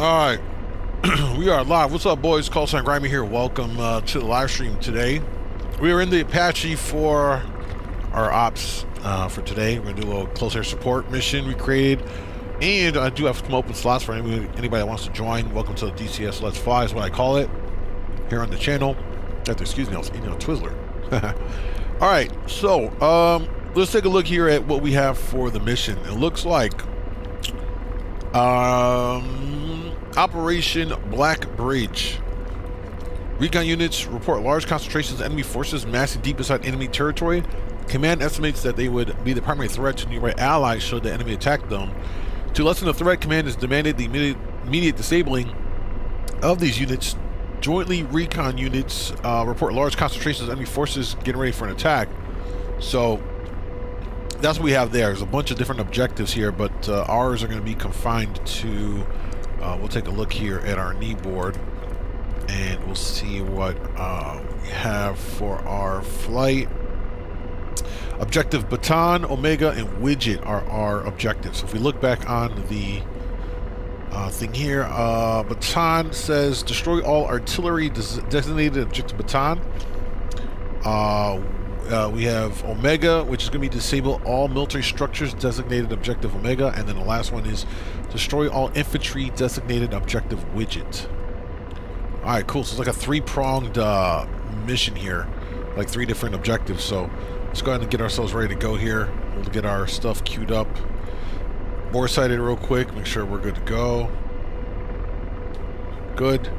All right, we are live. What's up, boys? Callsign Grimey here. Welcome to the live stream today. We are in the Apache for our ops for today. We're gonna do a little close air support mission we created, and I do have some open slots for anybody that wants to join. Welcome to the DCS Let's Fly is what I call it here on the channel. Excuse me, I was eating a Twizzler. All right, so let's take a look here at what we have for the mission. It looks like Operation Black Bridge. Recon units report large concentrations of enemy forces massing deep inside enemy territory. Command estimates that they would be the primary threat to nearby allies should the enemy attack them. To lessen the threat, command has demanded the immediate disabling of these units. Jointly, recon units report large concentrations of enemy forces getting ready for an attack. So that's what we have there. There's a bunch of different objectives here, but ours are going to be confined to, we'll take a look here at our knee board, and we'll see what we have for our flight. Objective Baton, Omega, and Widget are our objectives. So if we look back on the thing here, Baton says destroy all artillery designated objective Baton. We have Omega, which is going to be disable all military structures designated objective Omega, and then the last one is destroy all infantry designated objective Widget. All right, cool. So it's like a three-pronged mission here, like 3 different objectives. So let's go ahead and get ourselves ready to go here. We'll get our stuff queued up. More sighted real quick, make sure we're good to go. Good.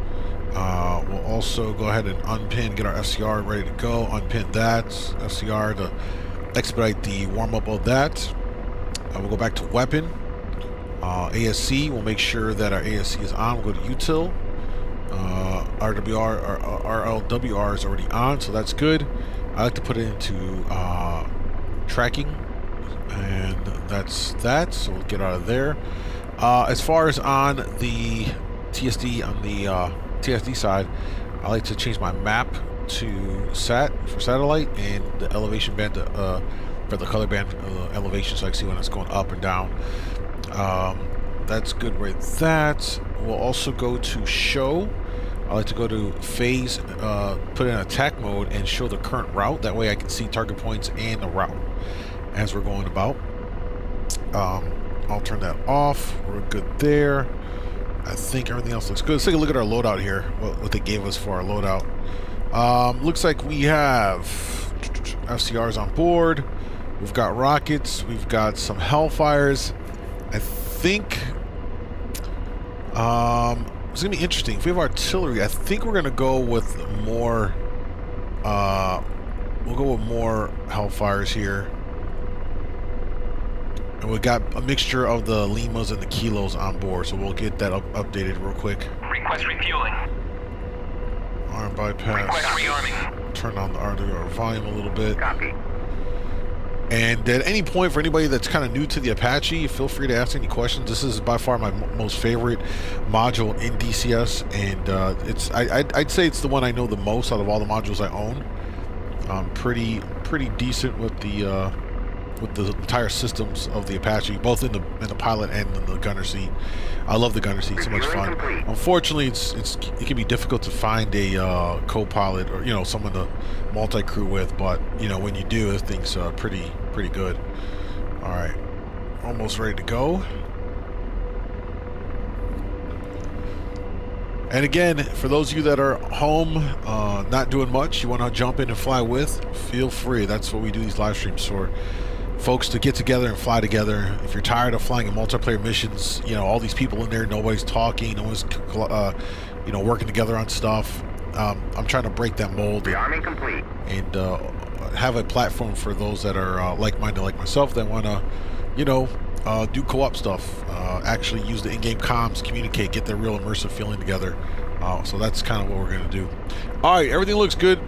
We'll also go ahead and unpin, get our FCR ready to go, unpin that FCR to expedite the warm-up of that. We'll go back to weapon. ASC, we'll make sure that our ASC is on. We'll go to util. RLWR is already on, so that's good. I like to put it into tracking, and that's that, so we'll get out of there. As far as on the TSD, on the TSD side, I like to change my map to sat for satellite, and the elevation band for the color band elevation, so I can see when it's going up and down. That's good right that. We'll also go to show. I like to go to phase, put in attack mode, and show the current route. That way I can see target points and the route as we're going about. I'll turn that off. We're good there. I think everything else looks good. Let's take a look at our loadout here, what they gave us for our loadout. Looks like we have FCRs on board. We've got rockets. We've got some Hellfires. I think it's going to be interesting. If we have artillery, I think we're going to go with more, we'll go with more Hellfires here. And we've got a mixture of the Limas and the Kilos on board, so we'll get that updated real quick. Request refueling. Arm bypass. Request rearming. Turn on the RWR volume a little bit. Copy. And at any point, for anybody that's kind of new to the Apache, feel free to ask any questions. This is by far my most favorite module in DCS, and I'd say it's the one I know the most out of all the modules I own. Pretty decent with the entire systems of the Apache, both in the pilot and in the gunner seat. I love the gunner seat; so much fun. Unfortunately, it can be difficult to find a co-pilot or someone to multi-crew with. But when you do, this thing's pretty good. All right, almost ready to go. And again, for those of you that are home, not doing much, you want to jump in and fly with, feel free. That's what we do these live streams for. Folks to get together and fly together. If you're tired of flying in multiplayer missions, all these people in there, nobody's talking, no one's working together on stuff. I'm trying to break that mold and have a platform for those that are like-minded like myself that want to do co-op stuff, actually use the in-game comms, communicate, get that real immersive feeling together. So that's kind of what we're going to do. All right, everything looks good.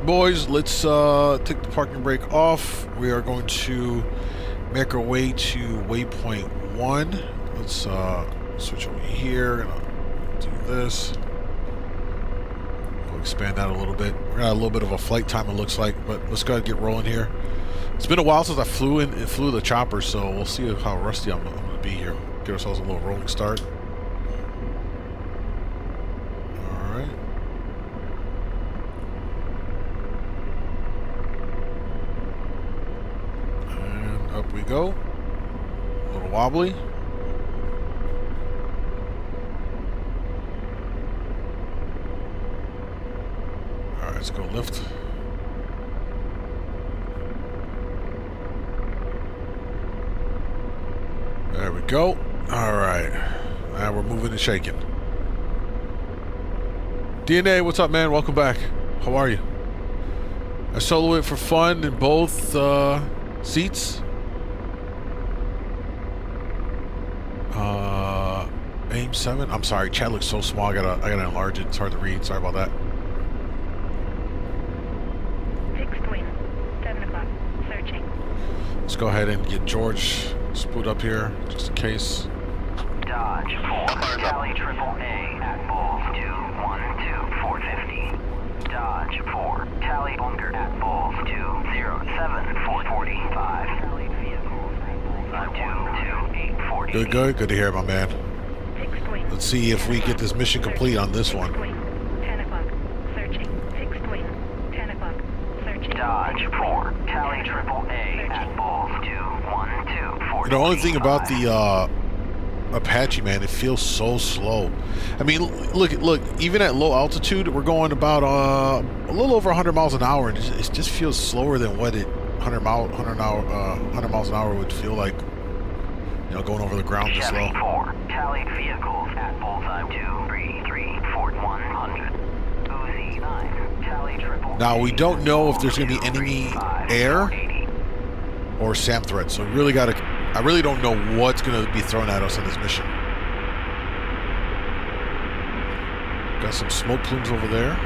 Boys, let's take the parking brake off. We are going to make our way to waypoint 1. Let's switch over here. Gonna do this. We'll expand that a little bit. We're gonna have a little bit of a flight time, it looks like, but let's go ahead and get rolling here. It's been a while since I flew the chopper, so we'll see how rusty I'm going to be here. Give ourselves a little rolling start. go. A little wobbly. Alright, let's go lift. There we go. Alright. Now we're moving and shaking. DNA, what's up, man? Welcome back. How are you? I solo it for fun in both seats. Aim 7. I'm sorry, chat looks so small. I gotta enlarge it. It's hard to read. Sorry about that. Fixed wing. 7 o'clock. Searching. Let's go ahead and get George spooled up here, just in case. Dodge 4. Tally triple A at Bulls 212 450. Dodge 4. Tally bunker at Bulls 207 445. Tally vehicles at Bulls 22840. Good, good. Good to hear, my man. Fixed wing. Let's see if we get this mission complete on this one. Fixed wing. 10 o'clock. Searching. Fixed wing. 10 o'clock. Searching. Dodge 4. Tally triple A at Bulls 212 445. The only thing about the Apache, man, it feels so slow. I mean, look, even at low altitude, we're going about a little over 100 miles an hour, and it just feels slower than what 100 miles an hour would feel like. You know, going over the ground this slow. 4. Tallied vehicles at bullseye 233 100. Uzi 9. Tally triple. Now we don't know if there's going to be enemy air or SAM threats, so we really got to. I really don't know what's going to be thrown at us in this mission. Got some smoke plumes over there.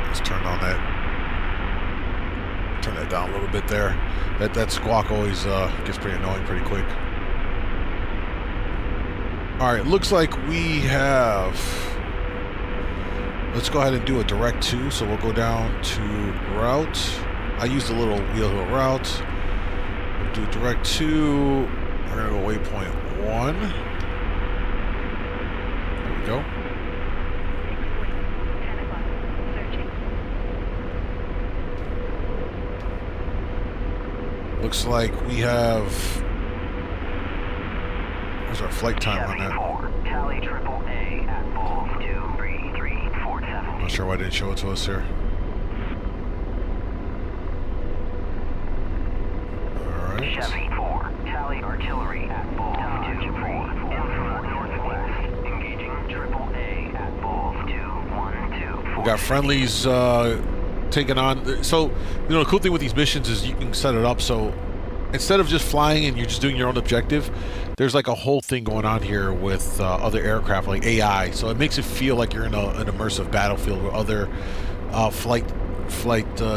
Let's turn on that. Turn that down a little bit there. That squawk always gets pretty annoying pretty quick. All right, looks like we have. Let's go ahead and do a direct 2. So we'll go down to route. I used a little wheel hill route. We'll do direct 2. We're gonna go waypoint 1. There we go. Looks like we have. Where's our flight time on that? Tally triple A at Bulls 23347. Not sure why they didn't show it to us here. Alright. Chevy 4. Tally artillery at Bulls 224. Infrared northwest. Engaging triple A at Bulls 212. We got friendlies taking on. So, you know, the cool thing with these missions is you can set it up so instead of just flying and you're just doing your own objective, there's like a whole thing going on here with other aircraft like AI. So it makes it feel like you're in an immersive battlefield where other flight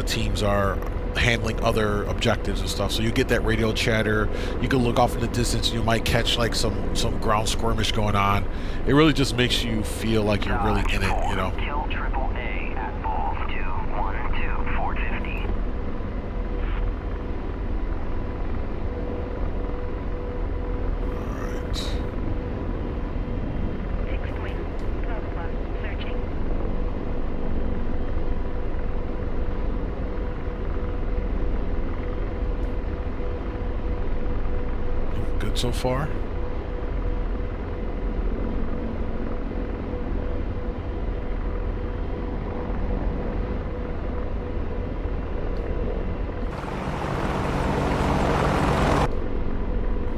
teams are handling other objectives and stuff. So you get that radio chatter. You can look off in the distance and you might catch like some ground skirmish going on. It really just makes you feel like you're really in it, you know. Kill triple A at Bulls 212 450. Alright. Fixed wing. 12 o'clock. Searching. Good so far.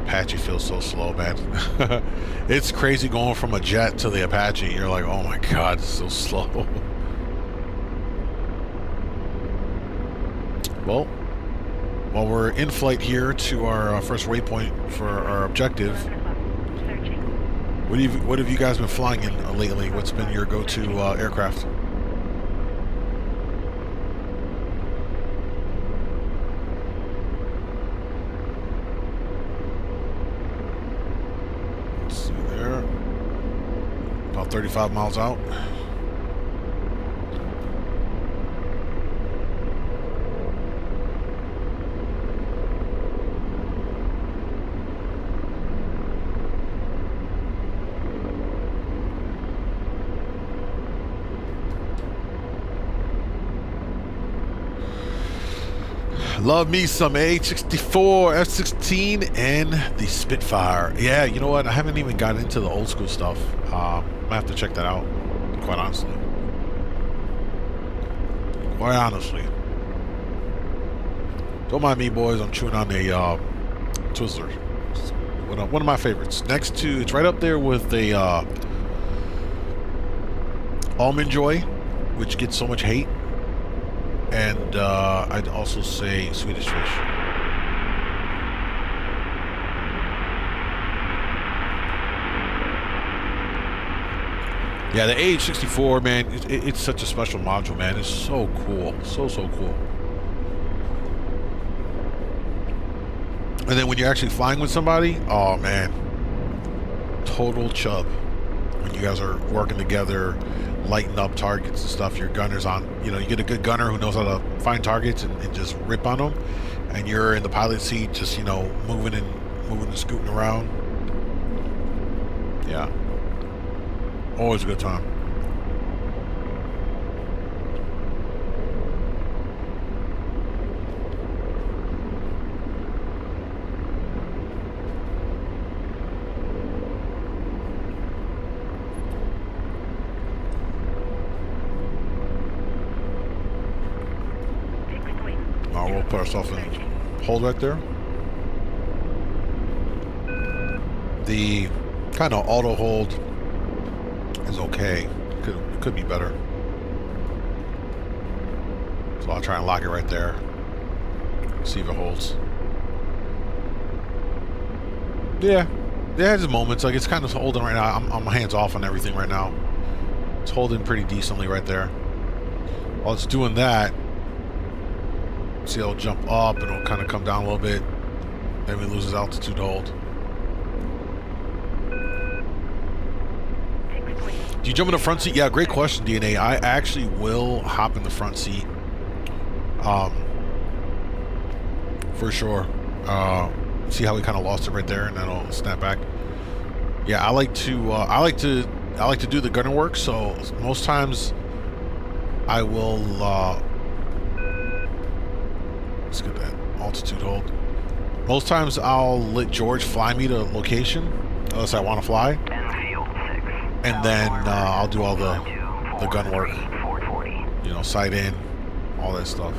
Apache feels so slow, man. It's crazy going from a jet to the Apache. You're like, oh my god, it's so slow. Well, while we're in flight here to our first waypoint for our objective, 11 o'clock. Searching. what have you guys been flying in lately? What's been your go-to aircraft? Let's see there. About 35 miles out. Love me some H-64, F-16, and the Spitfire. Yeah, you know what? I haven't even gotten into the old school stuff. I have to check that out, quite honestly. Quite honestly. Don't mind me, boys. I'm chewing on a Twizzler. One of my favorites. Next to, it's right up there with a Almond Joy, which gets so much hate. And I'd also say Swedish Fish. Yeah, the AH-64, man, it's such a special module, man. It's so cool. So cool. And then when you're actually flying with somebody, oh, man. Total chub. When you guys are working together, lighting up targets and stuff, your gunner's on, you know, you get a good gunner who knows how to find targets and just rip on them, and you're in the pilot seat just, you know, moving and scooting around. Yeah, always a good time. We'll put ourselves in hold right there. The kind of auto hold is okay. It could be better. So I'll try and lock it right there. See if it holds. Yeah, it has moments. Like, it's kind of holding right now. I'm hands off on everything right now. It's holding pretty decently right there. While it's doing that, see, it'll jump up and it'll kind of come down a little bit. Then we lose his altitude hold. Do you jump in the front seat? Yeah, great question, DNA. I actually will hop in the front seat. For sure. See how we kind of lost it right there, and then it'll snap back. Yeah, I like to do the gunner work. So most times I will. Let's get that altitude hold. Most times I'll let George fly me to location unless I want to fly, and then I'll do all the gun work. You know, sight in, all that stuff.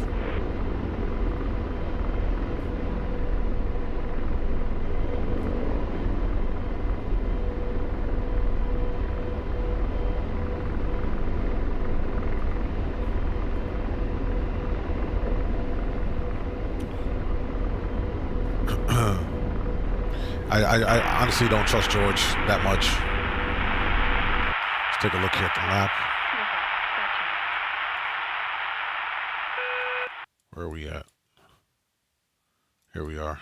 I honestly don't trust George that much. Let's take a look here at the map. Where are we at? Here we are.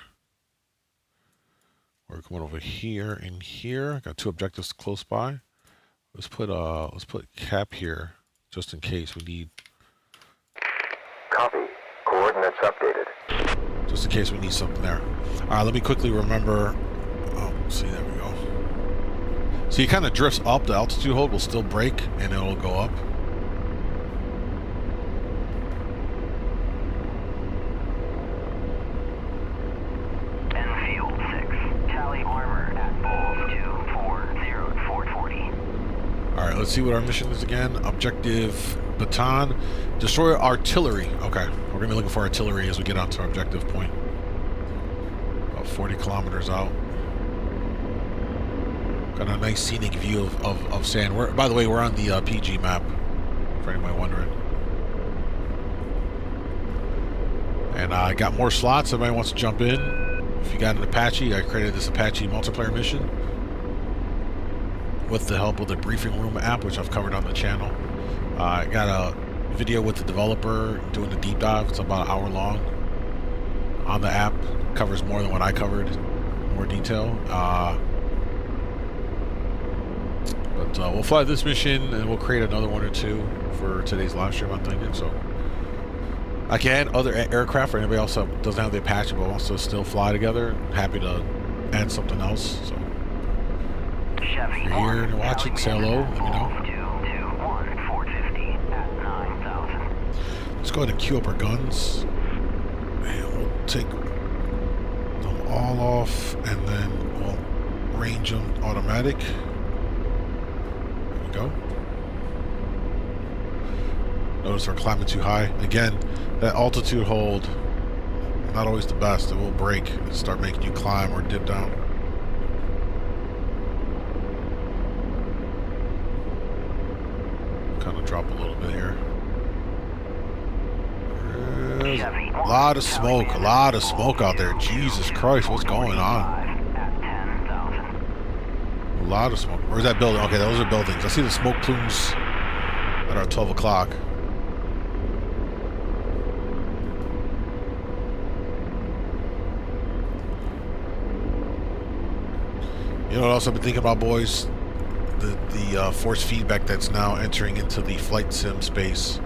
We're coming over here and here. Got two objectives close by. Let's put cap here just in case we need. Copy. Coordinates updated. Just in case we need something there. All right, let me quickly remember. Oh, see, there we go. So he kind of drifts up. The altitude hold will still break, and it'll go up. Enfield 6. Tally armor at Bulls 240-440. All right, let's see what our mission is again. Objective baton. Destroy artillery. Okay, we're going to be looking for artillery as we get onto our objective point. About 40 kilometers out. Got a nice scenic view of sand. By the way, we're on the PG map, for anybody wondering. And I got more slots. Everybody wants to jump in. If you got an Apache, I created this Apache multiplayer mission with the help of the Briefing Room app, which I've covered on the channel. I got a video with the developer doing a deep dive. It's about an hour long on the app. Covers more than what I covered, more detail. But we'll fly this mission and we'll create another one or two for today's live stream, I'm thinking. So I can add other aircraft for anybody else that doesn't have the Apache but wants to still fly together. I'm happy to add something else. So if you're here and watch it, say hello, let me know. Let's go ahead and queue up our guns. And take them all off and then we'll range them automatic. There we go. Notice we're climbing too high. Again, that altitude hold, not always the best. It will break and start making you climb or dip down. Kind of drop a little bit here. There's a lot of smoke out there. Jesus Christ, what's going on? A lot of smoke. Where's that building? Okay, those are buildings. I see the smoke plumes that are 12 o'clock. You know what else I've been thinking about, boys? The force feedback that's now entering into the flight sim space.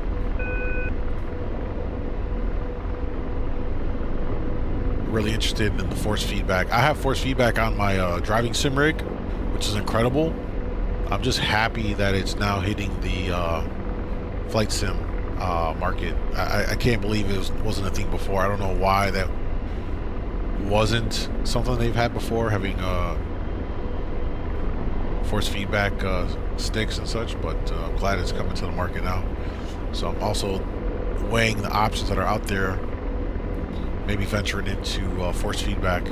Really interested in the force feedback. I have force feedback on my driving sim rig, which is incredible. I'm just happy that it's now hitting the flight sim market. I can't believe it wasn't a thing before. I don't know why that wasn't something they've had before, having force feedback sticks and such, but I'm glad it's coming to the market now. So I'm also weighing the options that are out there, maybe venturing into force feedback.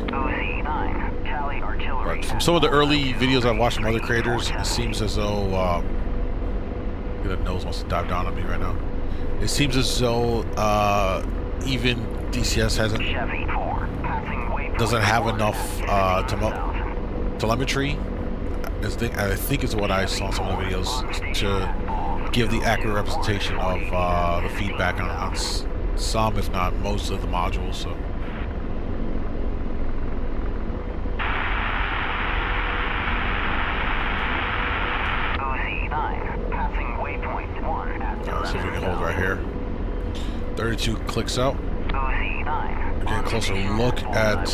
But from some of the early videos I've watched from other creators, it seems as though the nose wants to dive down on me right now. It seems as though even DCS doesn't have enough telemetry. I think is what I saw in some of the videos to give the accurate representation of the feedback on some, if not most, of the modules. So. Let's see if we can hold right here. 32 clicks out. Again, closer look at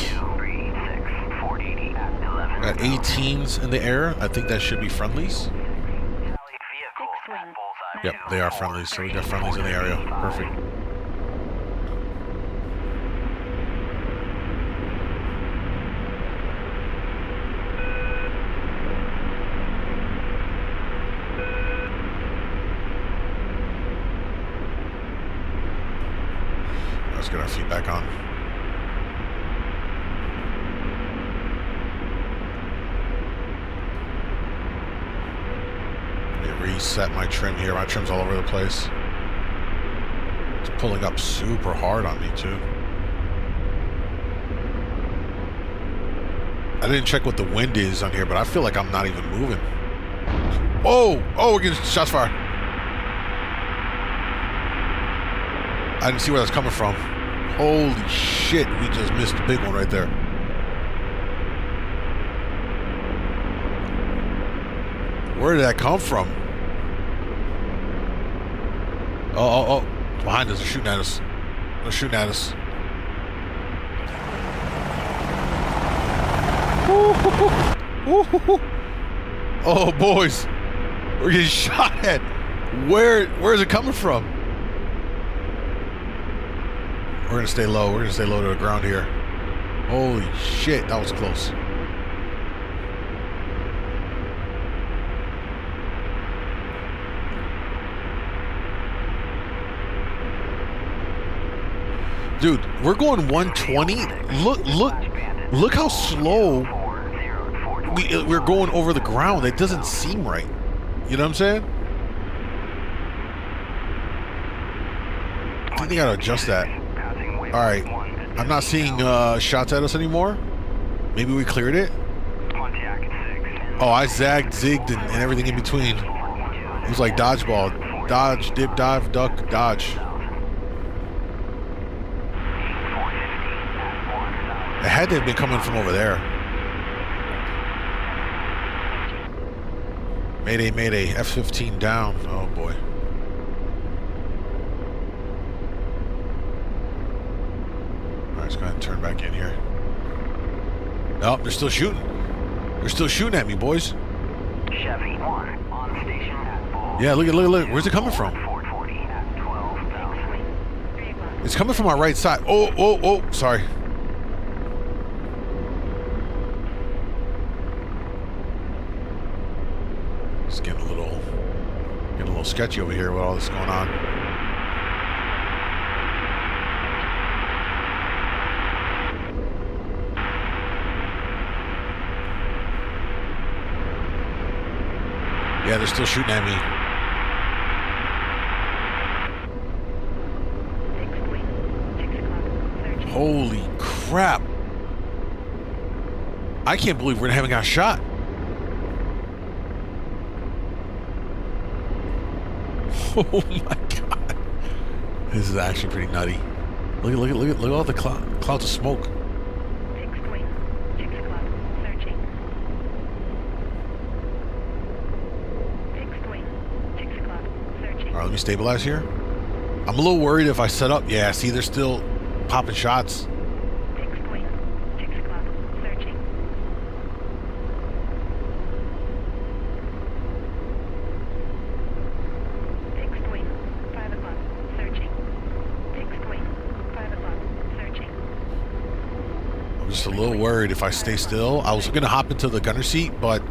18s in the air. I think that should be friendlies. Yep, they are friendlies. So we got friendlies in the area. Perfect. Let's get our feet back on. Reset my trim here. My trim's all over the place. It's pulling up super hard on me too. I didn't check what the wind is on here, but I feel like I'm not even moving. Oh, we're getting shots fired. I didn't see where that's coming from. Holy shit, we just missed a big one right there. Where did that come from? Oh. Behind us. They're shooting at us. They're shooting at us. Oh, boys. We're getting shot at. Where is it coming from? We're going to stay low. We're going to stay low to the ground here. Holy shit. That was close. Dude, we're going 120. Look how slow we're going over the ground. It doesn't seem right. You know what I'm saying? I think they gotta adjust that. All right, I'm not seeing shots at us anymore. Maybe we cleared it. Oh, I zagged, zigged, and everything in between. It was like dodgeball. Dodge, dip, dive, duck, dodge. It had to have been coming from over there. Mayday, mayday. F-15 down. Oh, boy. All right, let's go ahead and turn back in here. Nope, they're still shooting. They're still shooting at me, boys. Chevy 1 on station at Bull. Yeah, look. Where's it coming from? It's coming from our right side. Oh, sorry. It's getting a little sketchy over here with all this going on. Yeah, they're still shooting at me. Holy crap. I can't believe we haven't got shot. Oh my god. This is actually pretty nutty. Look at all the clouds of smoke. 6 o'clock. Searching. 6 o'clock. Searching. Alright, let me stabilize here. I'm a little worried if I set up. Yeah, see, they're still popping shots. 6 o'clock. Searching. I'm just a little worried if I stay still. I was gonna hop into the gunner seat, but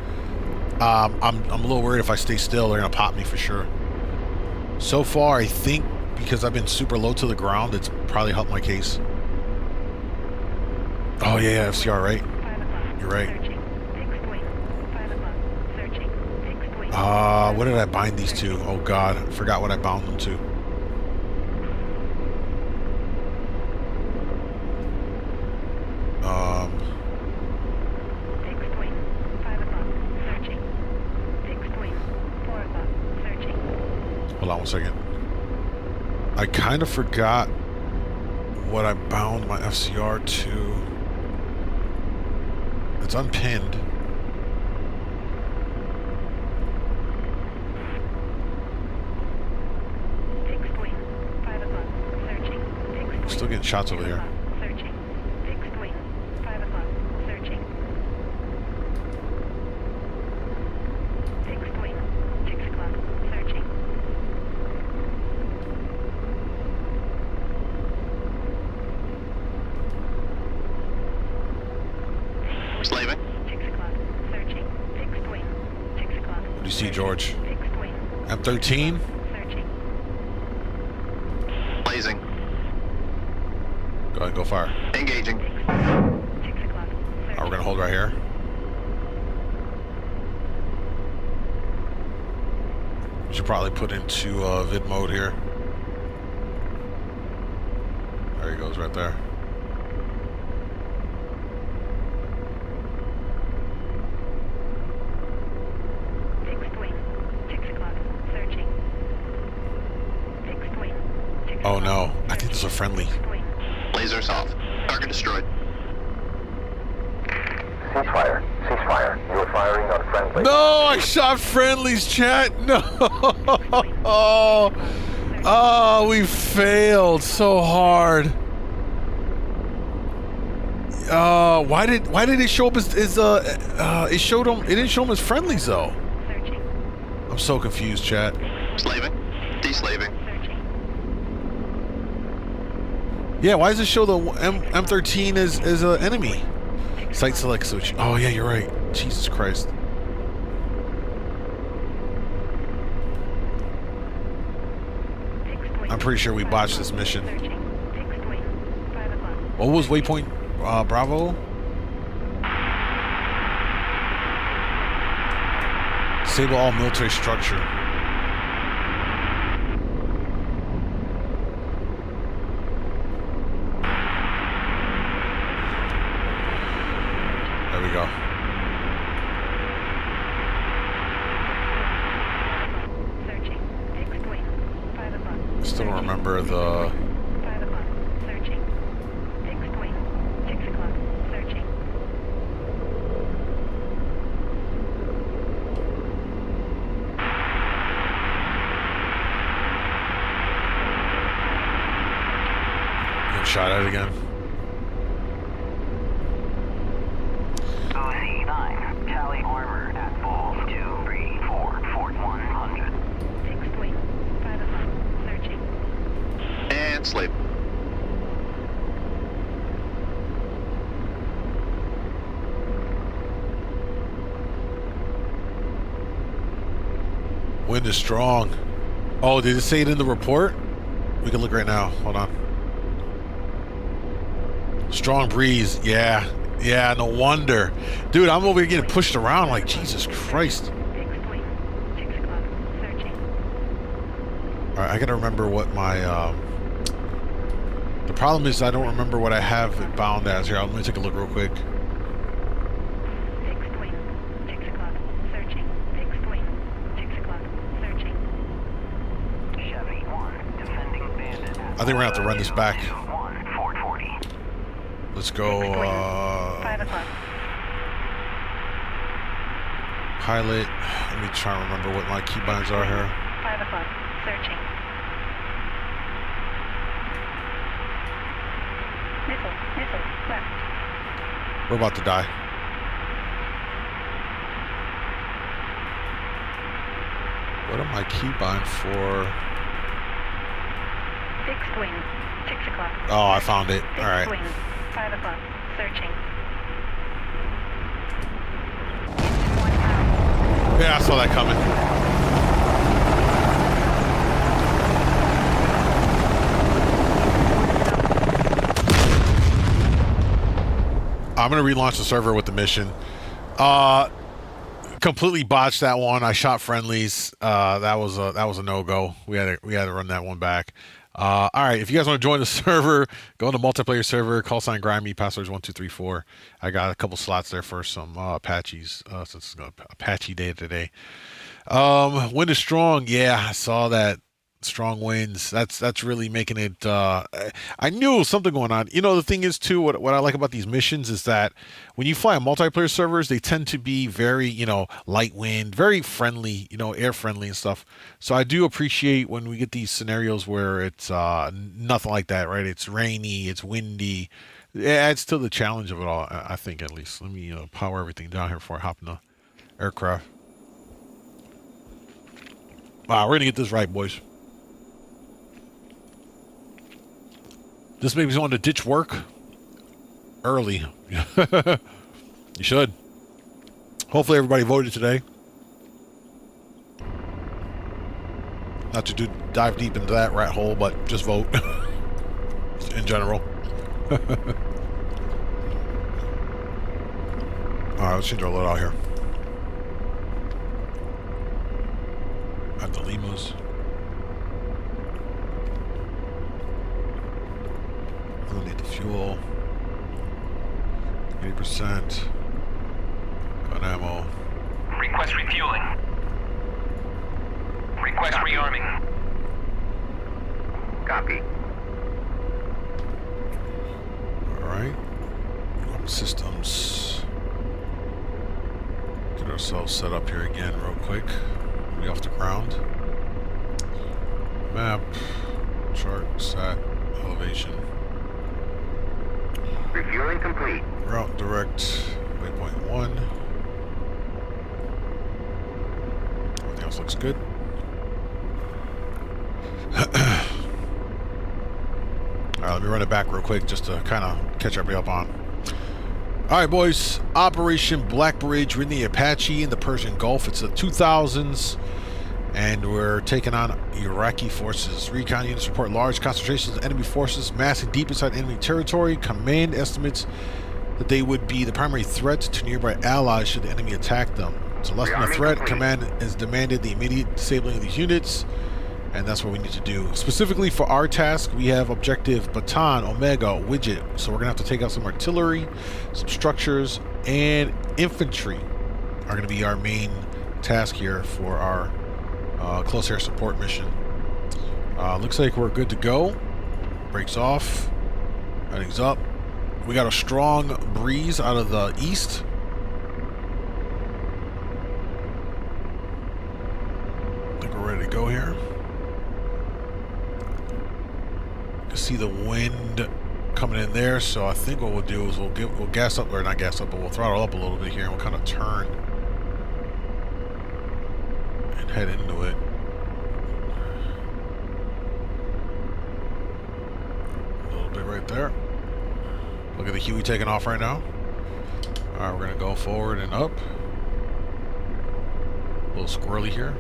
I'm a little worried if I stay still, they're gonna pop me for sure. So far, I think because I've been super low to the ground, it's probably helped my case. Oh yeah, FCR, right? You're right. What did I bind these to? Oh god, I forgot what I bound them to. Hold on one second. I kind of forgot what I bound my FCR to. It's unpinned. I'm still getting shots over here. Slaving. What do you see, George? M13? Blazing. Go ahead and go fire. Engaging. Alright, we're gonna hold right here. We should probably put into vid mode here. There he goes, right there. Oh no, I think this is a friendly. Lasers off. Target destroyed. Ceasefire. Ceasefire. You are firing on friendly. No, I shot friendlies, chat. No. Oh, we failed so hard. Why did it show up as it showed them? It didn't show them as friendlies though. I'm so confused, chat. Slaving. Deslaving. Yeah, why does it show the M13 as an enemy? Site select switch. Oh yeah, you're right. Jesus Christ. I'm pretty sure we botched this mission. What was waypoint Bravo? Disable all military structure. There we go. I still don't remember the... Shot at it again. OC9, tally armor at Falls 234, Fort 100. And slave. Wind is strong. Oh, did it say it in the report? We can look right now. Hold on. Strong breeze. Yeah. Yeah, no wonder. Dude, I'm over here getting pushed around like Jesus Christ. Fixed wing. 6 o'clock. Searching. Alright, I gotta remember what my, the problem is I don't remember what I have it bound as here. Let me take a look real quick. Fixed wing. 6 o'clock. Searching. Fixed wing. 6 o'clock. Searching. Chevy 1, defending bandit. I think we're gonna have to run this back. 1, 440. Let's go, 5 o'clock. pilot. Let me try and remember what my keybinds are here. 5 o'clock. Searching. Missile. Missile. Left. We're about to die. What am I keybind for? Fixed wing. 6 o'clock. Oh, I found it. Fixed All right. wing. 5 o'clock. Searching. Yeah, I saw that coming. I'm gonna relaunch the server with the mission. Completely botched that one. I shot friendlies. That was a no-go. We had to run that one back. All right, if you guys want to join the server, go to multiplayer server, Callsign Grimey, passwords 1234. I got a couple slots there for some Apaches, since it's Apache day today. Wind is strong. Yeah, I saw that. Strong winds. That's really making it. I knew something going on. You know, the thing is too. What I like about these missions is that when you fly on multiplayer servers, they tend to be very, you know, light wind, very friendly, you know, air friendly and stuff. So I do appreciate when we get these scenarios where it's nothing like that, right? It's rainy, it's windy. It adds to the challenge of it all. I think, at least. Let me power everything down here before I hop in the aircraft. Wow, we're gonna get this right, boys. This makes me want to ditch work early. You should. Hopefully everybody voted today. Not to dive deep into that rat hole, but just vote in general. All right, let's change our loadout here. At the Limas. I don't need the fuel. 80%. Gun ammo. Request refueling. Request rearming. Copy. Alright. Systems. Get ourselves set up here again real quick. Be off the ground. Map. Chart. Sat. Elevation. Refueling complete. Route direct. Waypoint 1. Everything else looks good. Alright, let me run it back real quick just to kind of catch everybody up on. Alright, boys. Operation Black Bridge. We're in the Apache in the Persian Gulf. It's the 2000s. And we're taking on Iraqi forces. Recon units report large concentrations of enemy forces massing deep inside enemy territory. Command estimates that they would be the primary threat to nearby allies should the enemy attack them. To lessen the threat, command has demanded the immediate disabling of these units. And that's what we need to do. Specifically for our task, we have objective Baton, Omega, Widget. So we're going to have to take out some artillery, some structures, and infantry are going to be our main task here for our close air support mission. Looks like we're good to go. Brakes off. Headings up. We got a strong breeze out of the east. I think we're ready to go here. You see the wind coming in there, so I think what we'll do is we'll gas up, or not gas up, but we'll throttle up a little bit here, and we'll kind of turn and head into it. A little bit right there. Look at the Huey taking off right now. Alright, we're gonna go forward and up. A little squirrely here.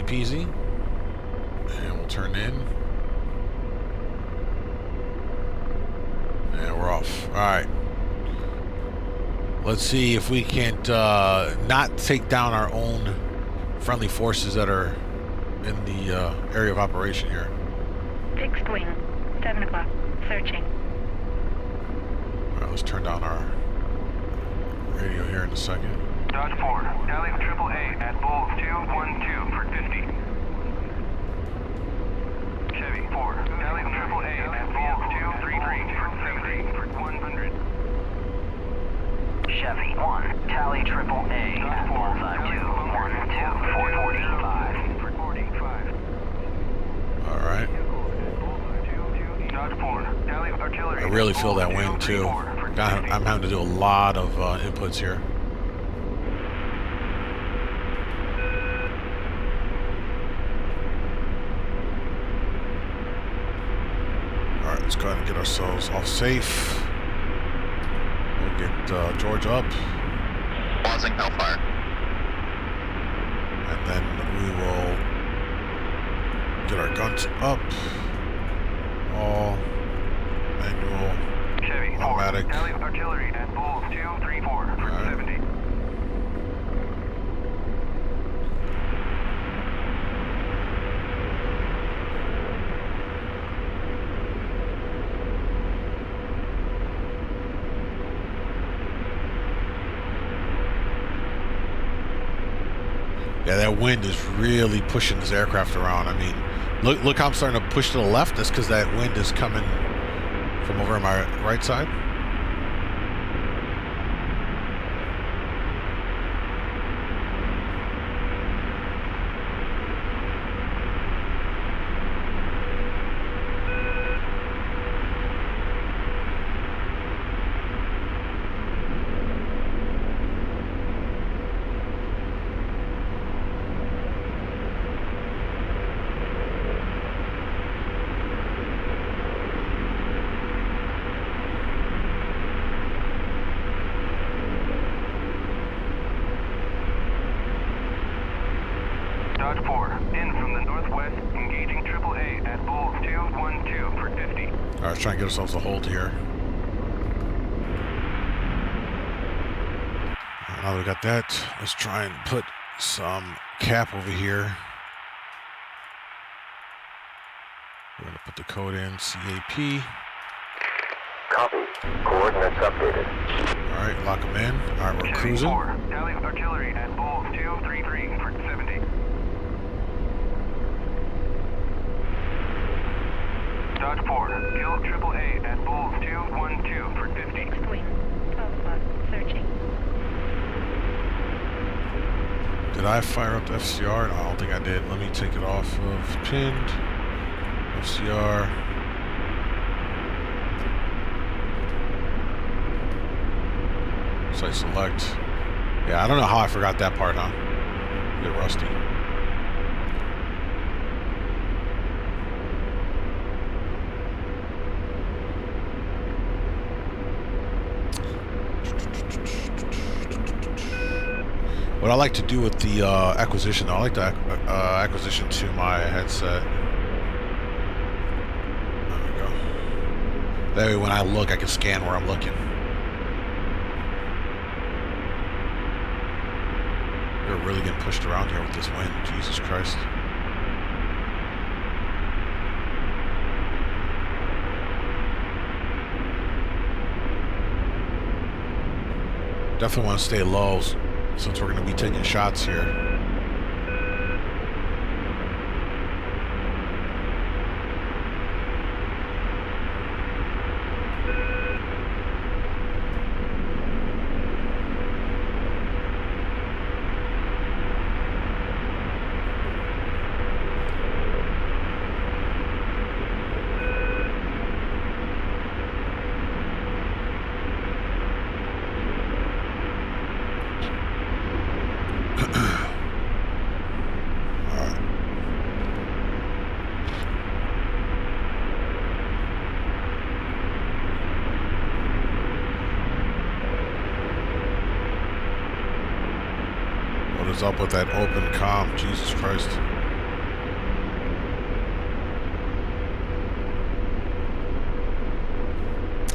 peasy. And we'll turn in. And we're off. Alright. Let's see if we can't not take down our own friendly forces that are in the area of operation here. Fixed wing. 7 o'clock. Searching. Alright, let's turn down our radio here in a second. Dodge 4, tally AAA at Bulls 212 for 50. Chevy 4, tally AAA at Bulls 233 for 70 for 100. Chevy 1, tally AAA at Bullseye 212 for 45. For 45. Alright. Dodge 4, tally artillery. I really feel that wind too. I'm having to do a lot of inputs here. Alright, let's go ahead and get ourselves off safe. We'll get George up. Pausing Hellfire. And then we will get our guns up. All manual. Chevy 4, automatic. tally artillery at Bulls 234 for Alright. 70. Yeah, that wind is really pushing this aircraft around. I mean, look how I'm starting to push to the left. That's because that wind is coming from over on my right side. Dodge 4, in from the northwest, engaging AAA at Bulls 212 for 50. All right, let's try and get ourselves a hold here. Now that we got that, let's try and put some cap over here. We're gonna put the code in, CAP. Copy. Coordinates updated. All right, lock them in. All right, we're Chevy cruising. 4, tally artillery at Bulls 233 for 70. Dodge 4, kill AAA at Bulls 212 for 50. Fixed wing. 12 o'clock. Searching. Did I fire up the FCR? No, I don't think I did. Let me take it off of pinned. FCR. Site select. Yeah, I don't know how I forgot that part, huh? A bit rusty. What I like to do with the acquisition, I like the acquisition to my headset. There we go. That way when I look, I can scan where I'm looking. We're really getting pushed around here with this wind. Jesus Christ. Definitely want to stay low since we're going to be taking shots here. What is up with that open comm? Jesus Christ.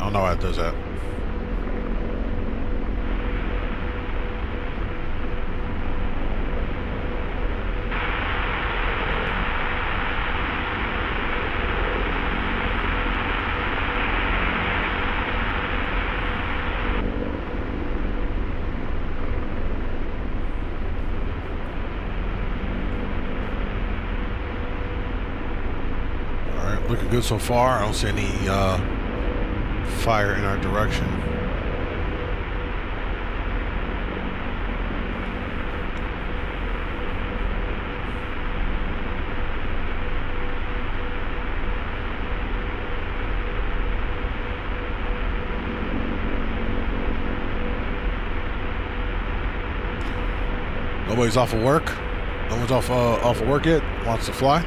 don't know why it does that. Looking good so far. I don't see any fire in our direction. Nobody's off of work. No one's off of work yet. Wants to fly.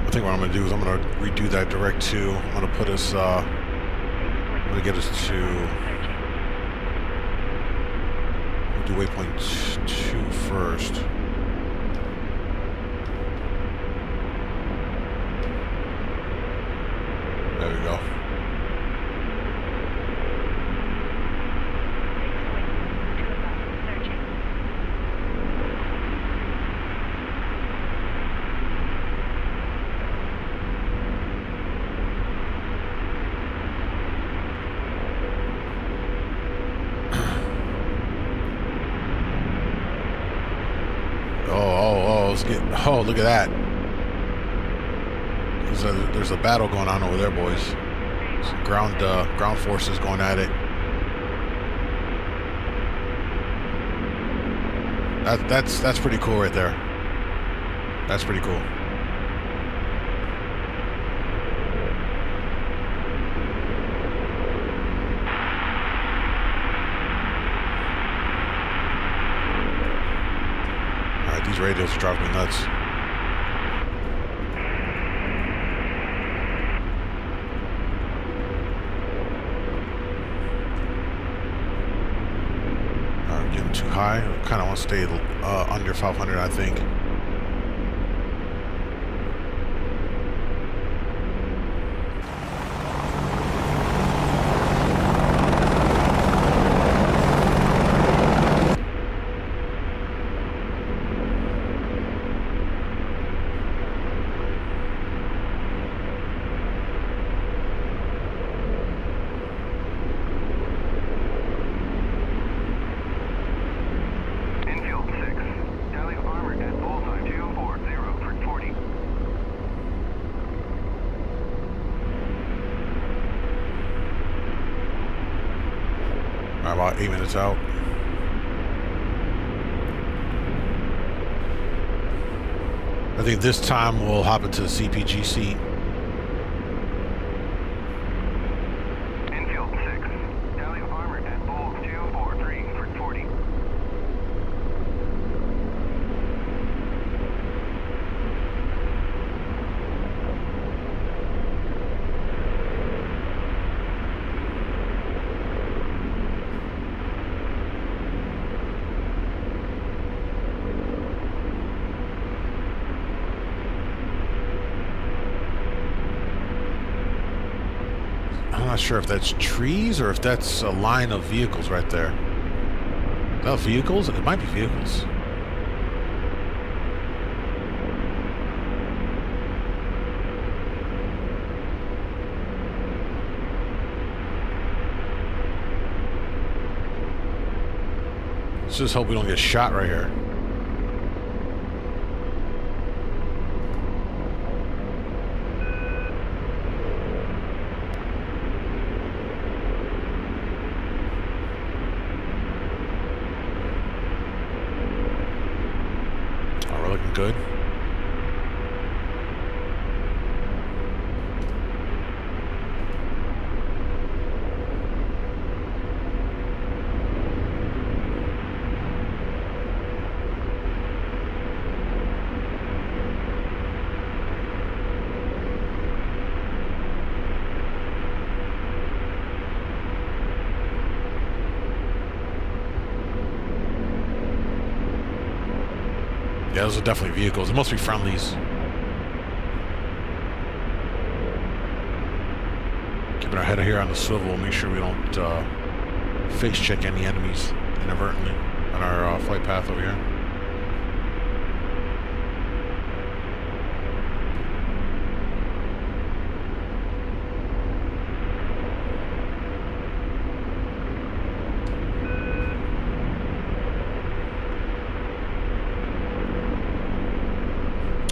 I think what I'm going to do is I'm going to redo that direct to. I'm going to put us, I'm going to get us to, we'll do waypoint 2 first. There we go. Oh, look at that. There's a battle going on over there, boys. Some ground forces going at it. That's pretty cool right there. That's pretty cool. These radios are driving me nuts. I'm getting too high. I kind of want to stay under 500, I think. About 8 minutes out. I think this time we'll hop into the CPGC. Infield 6. Tally of armor at Bulls 243 for 40. I'm not sure if that's trees or if that's a line of vehicles right there. Is that vehicles? It might be vehicles. Let's just hope we don't get shot right here. Good. Yeah, those are definitely vehicles. It must be friendlies. Keeping our head here on the swivel, make sure we don't face check any enemies inadvertently on our flight path over here.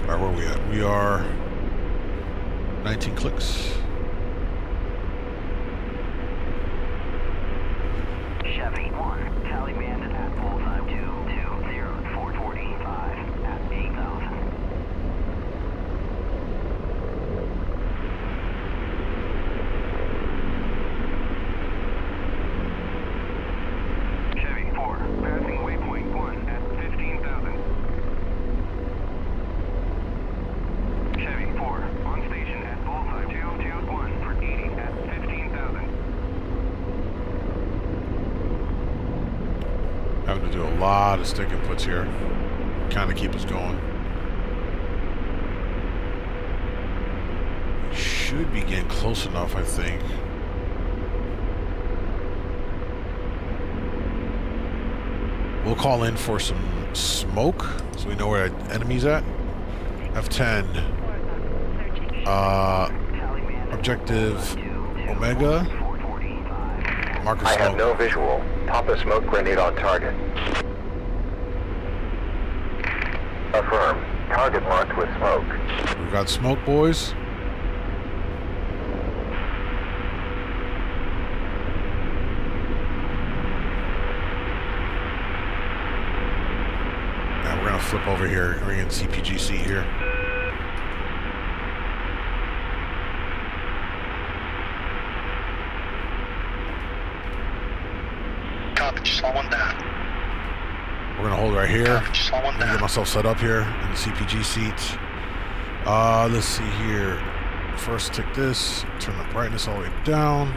Alright, where are we at? We are 19 clicks. Chevy 1, tally man at bullseye 220-445 at 8,000. Chevy 4, passing waypoint 1 at 15,000. Chevy 4, on station at bullseye 221 for 80 at 15,000. Having to do a lot of stick inputs here. Kind of keep us going. Should be getting close enough, I think. We'll call in for some smoke so we know where our enemy's at. F10. Objective Omega. Marker I smoke. have no visual. Pop a smoke grenade on target. Affirm. Target marked with smoke. We've got smoke, boys. Now we're gonna flip over here. We're in CPG seat here. Copy, just saw one down. We're gonna hold right here. Copy, just saw one I'm gonna get down. myself set up here in the CPG seats. Let's see here. First, take this, turn the brightness all the way down.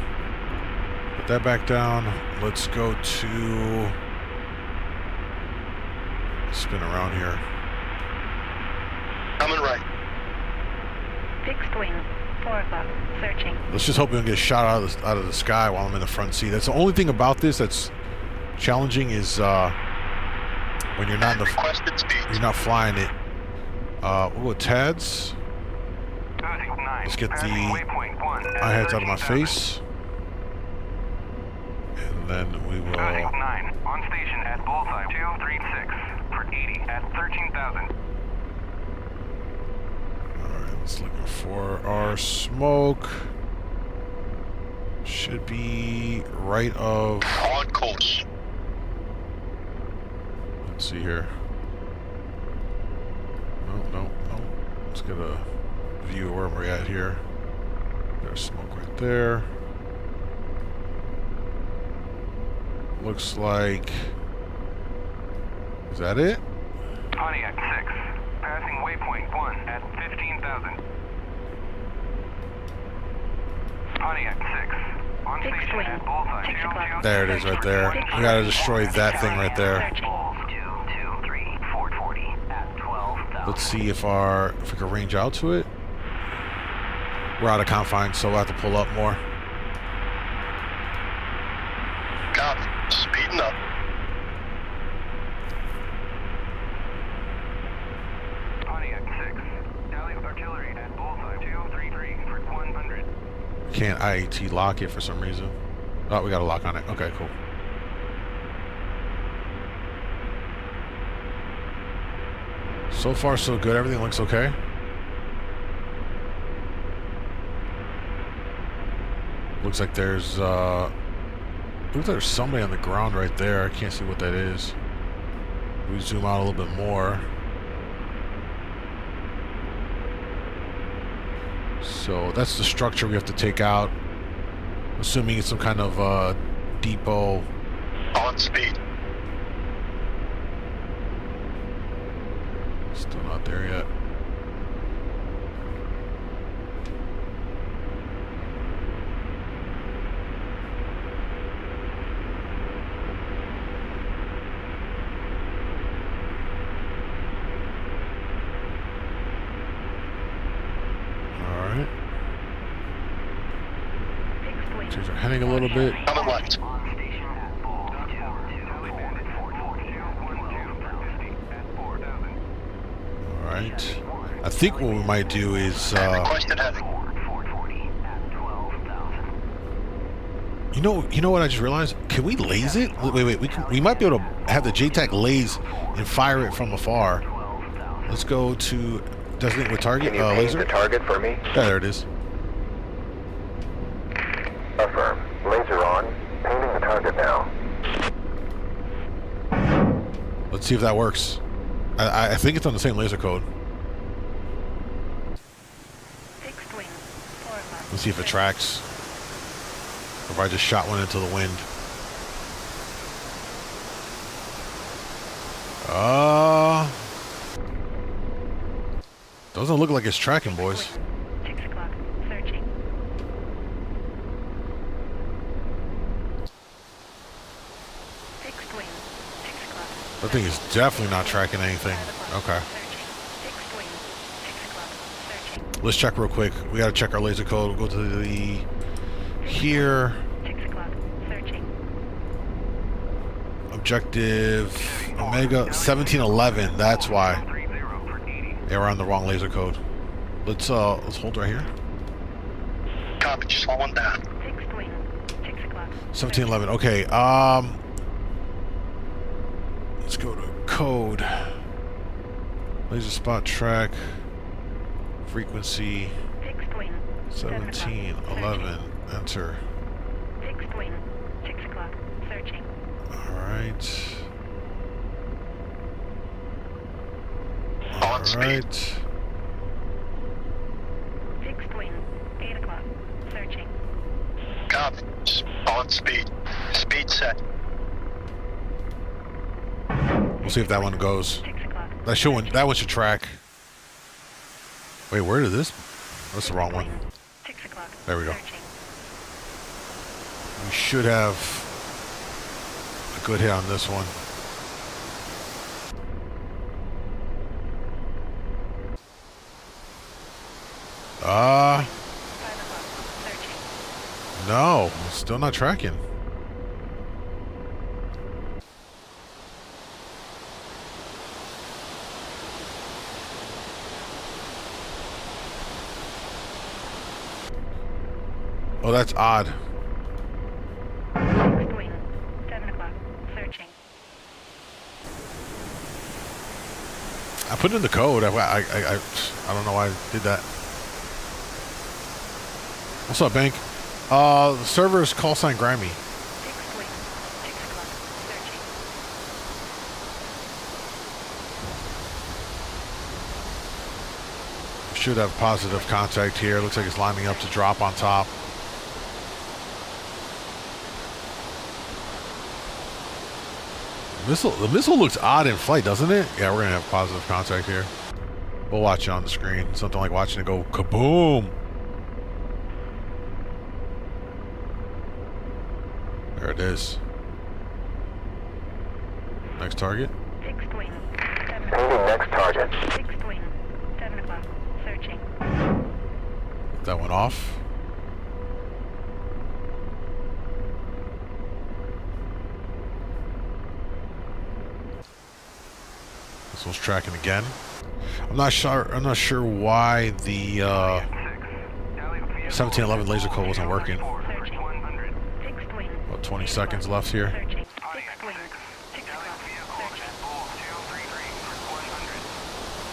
Put that back down. Let's go to spin around here. Coming right. Fixed wing. 4 o'clock. Searching. Let's just hope we don't get shot out of the sky while I'm in the front seat. That's the only thing about this that's challenging is when you're not in the Requested speed. you're not flying it. We'll go with TADS. Let's get the eye-heads out of my face. And then we will... 9, on station at bullseye 236 for 80 at 13,000. Alright, let's looking for our smoke. Should be right of... On course. Let's see here. No. Let's get a view of where we're at here. There's smoke right there. Looks like... Is that it? Pontiac 6, passing waypoint 1 at 15,000. Pontiac 6, on Fixed station wing. at bullseye 6 o'clock. There it is right there. We gotta destroy that thing right there. Searching. 223-440 at 12,000. Let's see if we can range out to it. We're out of confines, so we'll have to pull up more. Copy. Speeding up. Pontiac 6, tally artillery at bullseye 233 for 100. Can't IAT lock it for some reason. Oh, we got a lock on it. Okay, cool. So far, so good. Everything looks okay. Looks like there's somebody on the ground right there. I can't see what that is. We zoom out a little bit more. So that's the structure we have to take out. Assuming it's some kind of depot. On speed. Still not there yet. Descending a little bit. Coming left. On station at Bull 2, Charlie Bandit 440. at 4000. Alright. I think what we might do is, Requested heading. 440 at 12,000. you know what I just realized? Can we laze it? Wait, we might be able to have the JTAC laze and fire it from afar. Let's go to designate with target, Can you ping laser. the target for me? Yeah, there it is. Affirm. Laser on. Painting the target now. Let's see if that works. I think it's on the same laser code. Fixed wing. 4 o'clock. Let's see if it tracks. Or if I just shot one into the wind. Doesn't look like it's tracking, boys. 6 o'clock. Searching. Fixed wing. 6 o'clock. That thing is definitely not tracking anything. 5 o'clock. Okay. Searching. Fixed wing. 6 o'clock. Searching. Let's check real quick. We gotta check our laser code. We'll go to the here. 6 o'clock. Searching. Objective Omega 1711. That's why. 30 for 80. Yeah, we're on the wrong laser code. Let's hold right here. Copy, just slow one down. Fixed wing. 6 o'clock. 1711. Okay. Let's go to code. Laser spot track. Frequency Fixed wing. 1711. Enter. Fixed wing. 6 o'clock. Searching. All right. On speed. Alright. Fixed wing. 8 o'clock. Searching. Copy. On speed. Speed set. We'll see if that one goes. 6 o'clock. That one should track. Wait, where did this? That's the wrong one. 6 o'clock. There we go. Searching. We should have a good hit on this one. Ah, 5 o'clock. Searching. no, still not tracking. Oh, that's odd. Fixed wing. 7 o'clock. Searching. I put in the code. I don't know why I did that. What's up, Bank? The server is Callsign Grimey. Fixed wing. 6 o'clock. Searching. We should have positive contact here. Looks like it's lining up to drop on top. The missile looks odd in flight, doesn't it? Yeah, we're gonna have positive contact here. We'll watch it on the screen. Something like watching it go kaboom. There it is. Next target. Fixed wing. 7 Painting o'clock. next target. Fixed wing. 7 o'clock. Searching. That went off. This one's tracking again. I'm not sure why the 1711 laser code wasn't working. Searching. Fixed wing. About 20 seconds left here. Searching. Fixed wing. 6 o'clock. Searching.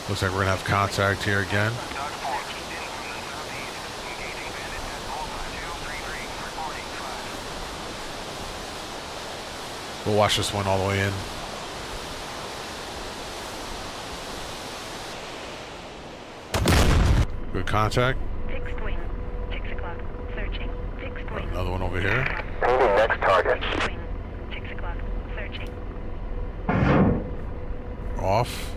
Looks like we're gonna have contact here again. We'll watch this one all the way in. Good contact. Fixed wing. 6 o'clock. Searching. Fixed wing. Another one over here. Painting next target. Fixed wing. 6 o'clock. Searching. Off.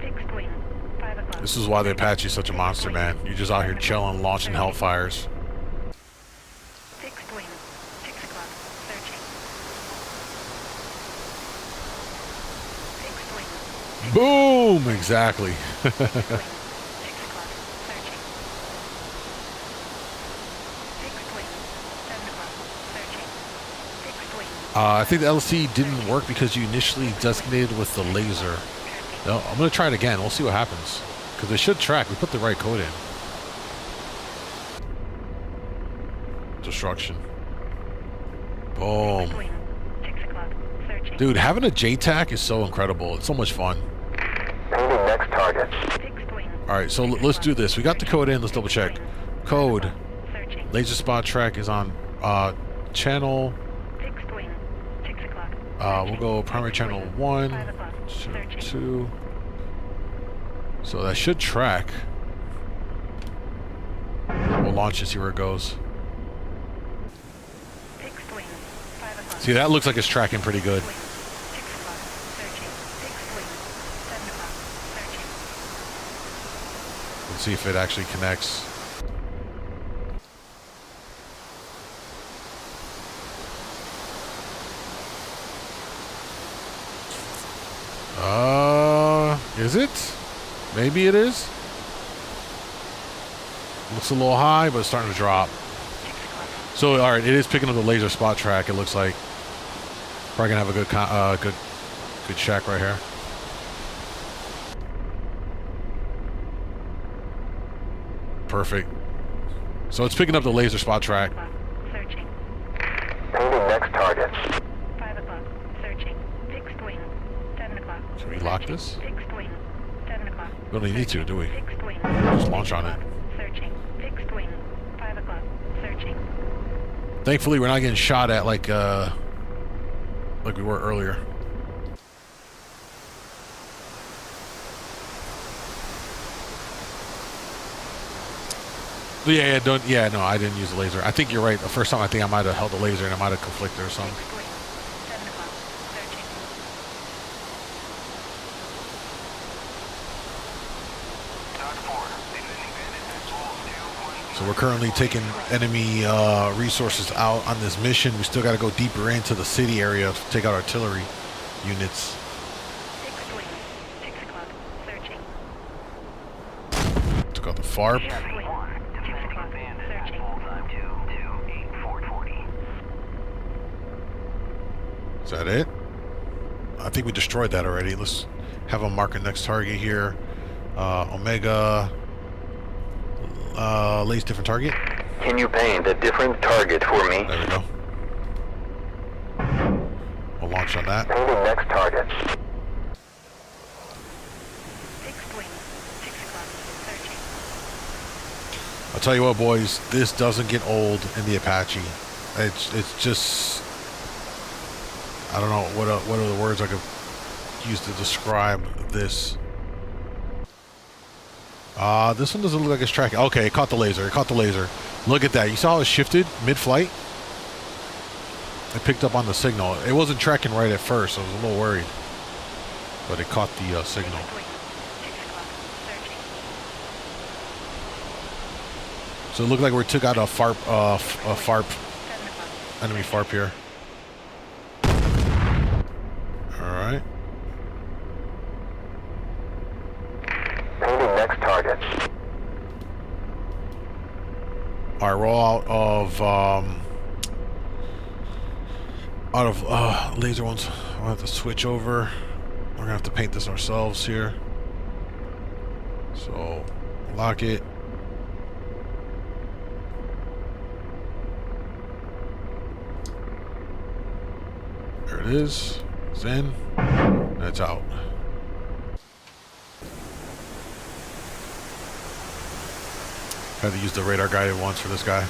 Fixed wing. 5 o'clock. This is why the Apache is such a monster, man. You're just out here chilling, launching hellfires. Fixed wing. 6 o'clock. Searching. Fixed wing. Boom! Exactly. Fixed wing. 6 o'clock. Searching. I think the LC didn't work because you initially designated with the laser. No, I'm going to try it again. We'll see what happens. Because it should track. We put the right code in. Destruction. Boom. 6 o'clock. Searching. Dude, having a JTAC is so incredible. It's so much fun. Painting next target. Fixed wing. Alright, so let's do this. We got the code in. Let's double check. Code. Searching. Laser spot track is on channel. Fixed wing. 6 o'clock. We'll go primary channel 1. 5 o'clock. Searching. 2. So that should track. We'll launch and see where it goes. Fixed wing. 5 o'clock. See, that looks like it's tracking pretty good. Wing. 6 o'clock. Searching. Fixed wing. 7 o'clock. Searching. Let's see if it actually connects. Is it? Maybe it is. Looks a little high, but it's starting to drop. 6 o'clock. So, all right, it is picking up the laser spot track. It looks like probably gonna have a good shack right here. Perfect. So it's picking up the laser spot track. Searching. Painting next target. 5 o'clock. Searching. Fixed wing. 7 o'clock. Should we lock this? Fixed wing. 7 o'clock. We don't even need to, do we? Fixed wing. Just launch on it. Searching. Fixed wing. 5 o'clock. Searching. Thankfully, we're not getting shot at like we were earlier. No, I didn't use the laser. I think you're right. The first time I think I might have held the laser and it might have conflicted or something. Fixed wing. 7 o'clock. Searching. So we're currently taking enemy resources out on this mission. We still got to go deeper into the city area to take out artillery units. Fixed wing. 6 o'clock. Searching. Took out the FARP. Fixed wing. 6 o'clock. Searching. Is that it? I think we destroyed that already. Let's have a mark a next target here. Omega. Lays different target. Can you paint a different target for me? There we go. We'll launch on that. Painting next target. Fixed wing. 6 o'clock. Searching. I'll tell you what, boys. This doesn't get old in the Apache. It's just. I don't know what are the words I could use to describe this. This one doesn't look like it's tracking. Okay, it caught the laser. It caught the laser. Look at that. You saw how it shifted mid-flight? It picked up on the signal. It wasn't tracking right at first. I was a little worried. But it caught the signal. Fixed wing. 6 o'clock. Searching. So it looked like we took out a FARP, 7 o'clock. enemy FARP here. Alright. Painting next target. Alright, roll out of laser ones. I'll have to switch over. We're gonna have to paint this ourselves here. So lock it. There it is. It's in. And it's out. Had to use the radar guided ones for this guy.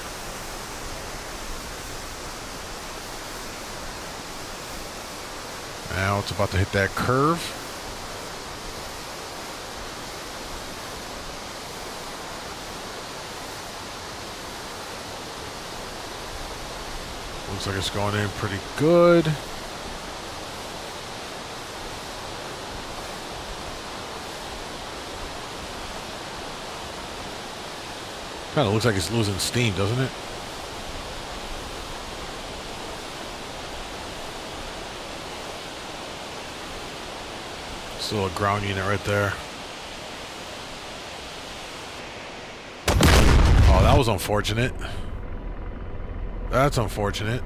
Now it's about to hit that curve. Looks like it's going in pretty good. Kind of looks like it's losing steam, doesn't it? Still a ground unit right there. Oh, that was unfortunate. That's unfortunate.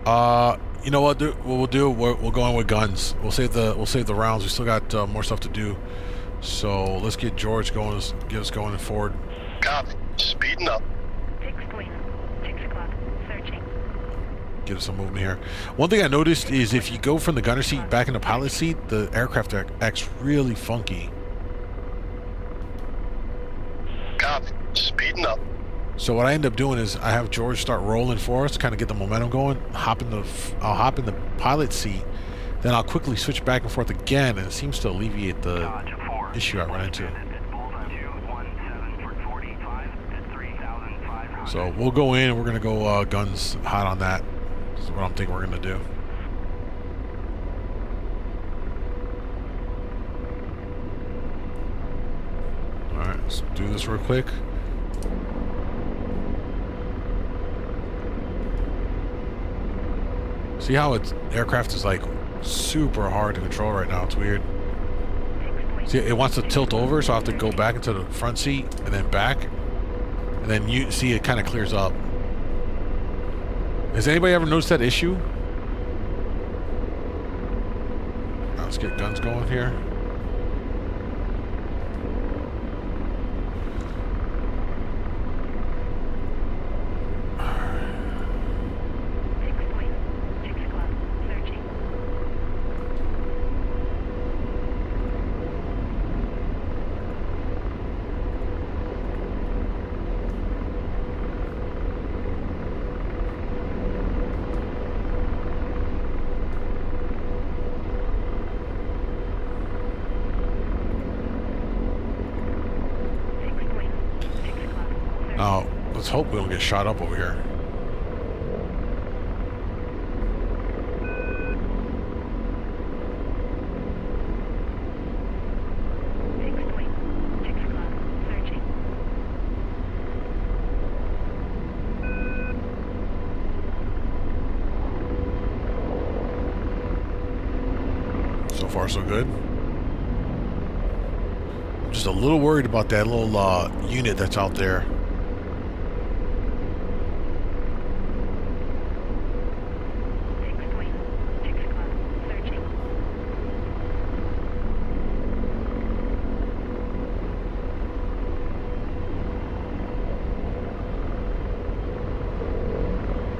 You know what? What we'll do? We'll go in with guns. We'll save the rounds. We still got more stuff to do. So let's get George going. Get us going forward. Copy. Speeding up. Fixed point. 6 o'clock. Searching. Get us some movement here. One thing I noticed is if you go from the gunner seat back in the pilot seat, the aircraft acts really funky. Copy. Speeding up. So what I end up doing is I have George start rolling for us, kind of get the momentum going. I'll hop in the pilot seat, then I'll quickly switch back and forth again, and it seems to alleviate the issue I run into. So we'll go in and we're gonna go guns hot on that. This is what I'm thinking we're gonna do. All right, let's do this real quick. See how its aircraft is like super hard to control right now? It's weird. See, it wants to tilt over, so I have to go back into the front seat and then back. And then you see it kind of clears up. Has anybody ever noticed that issue? Now let's get guns going here. Now, let's hope we don't get shot up over here. So far, so good. I'm just a little worried about that little unit that's out there.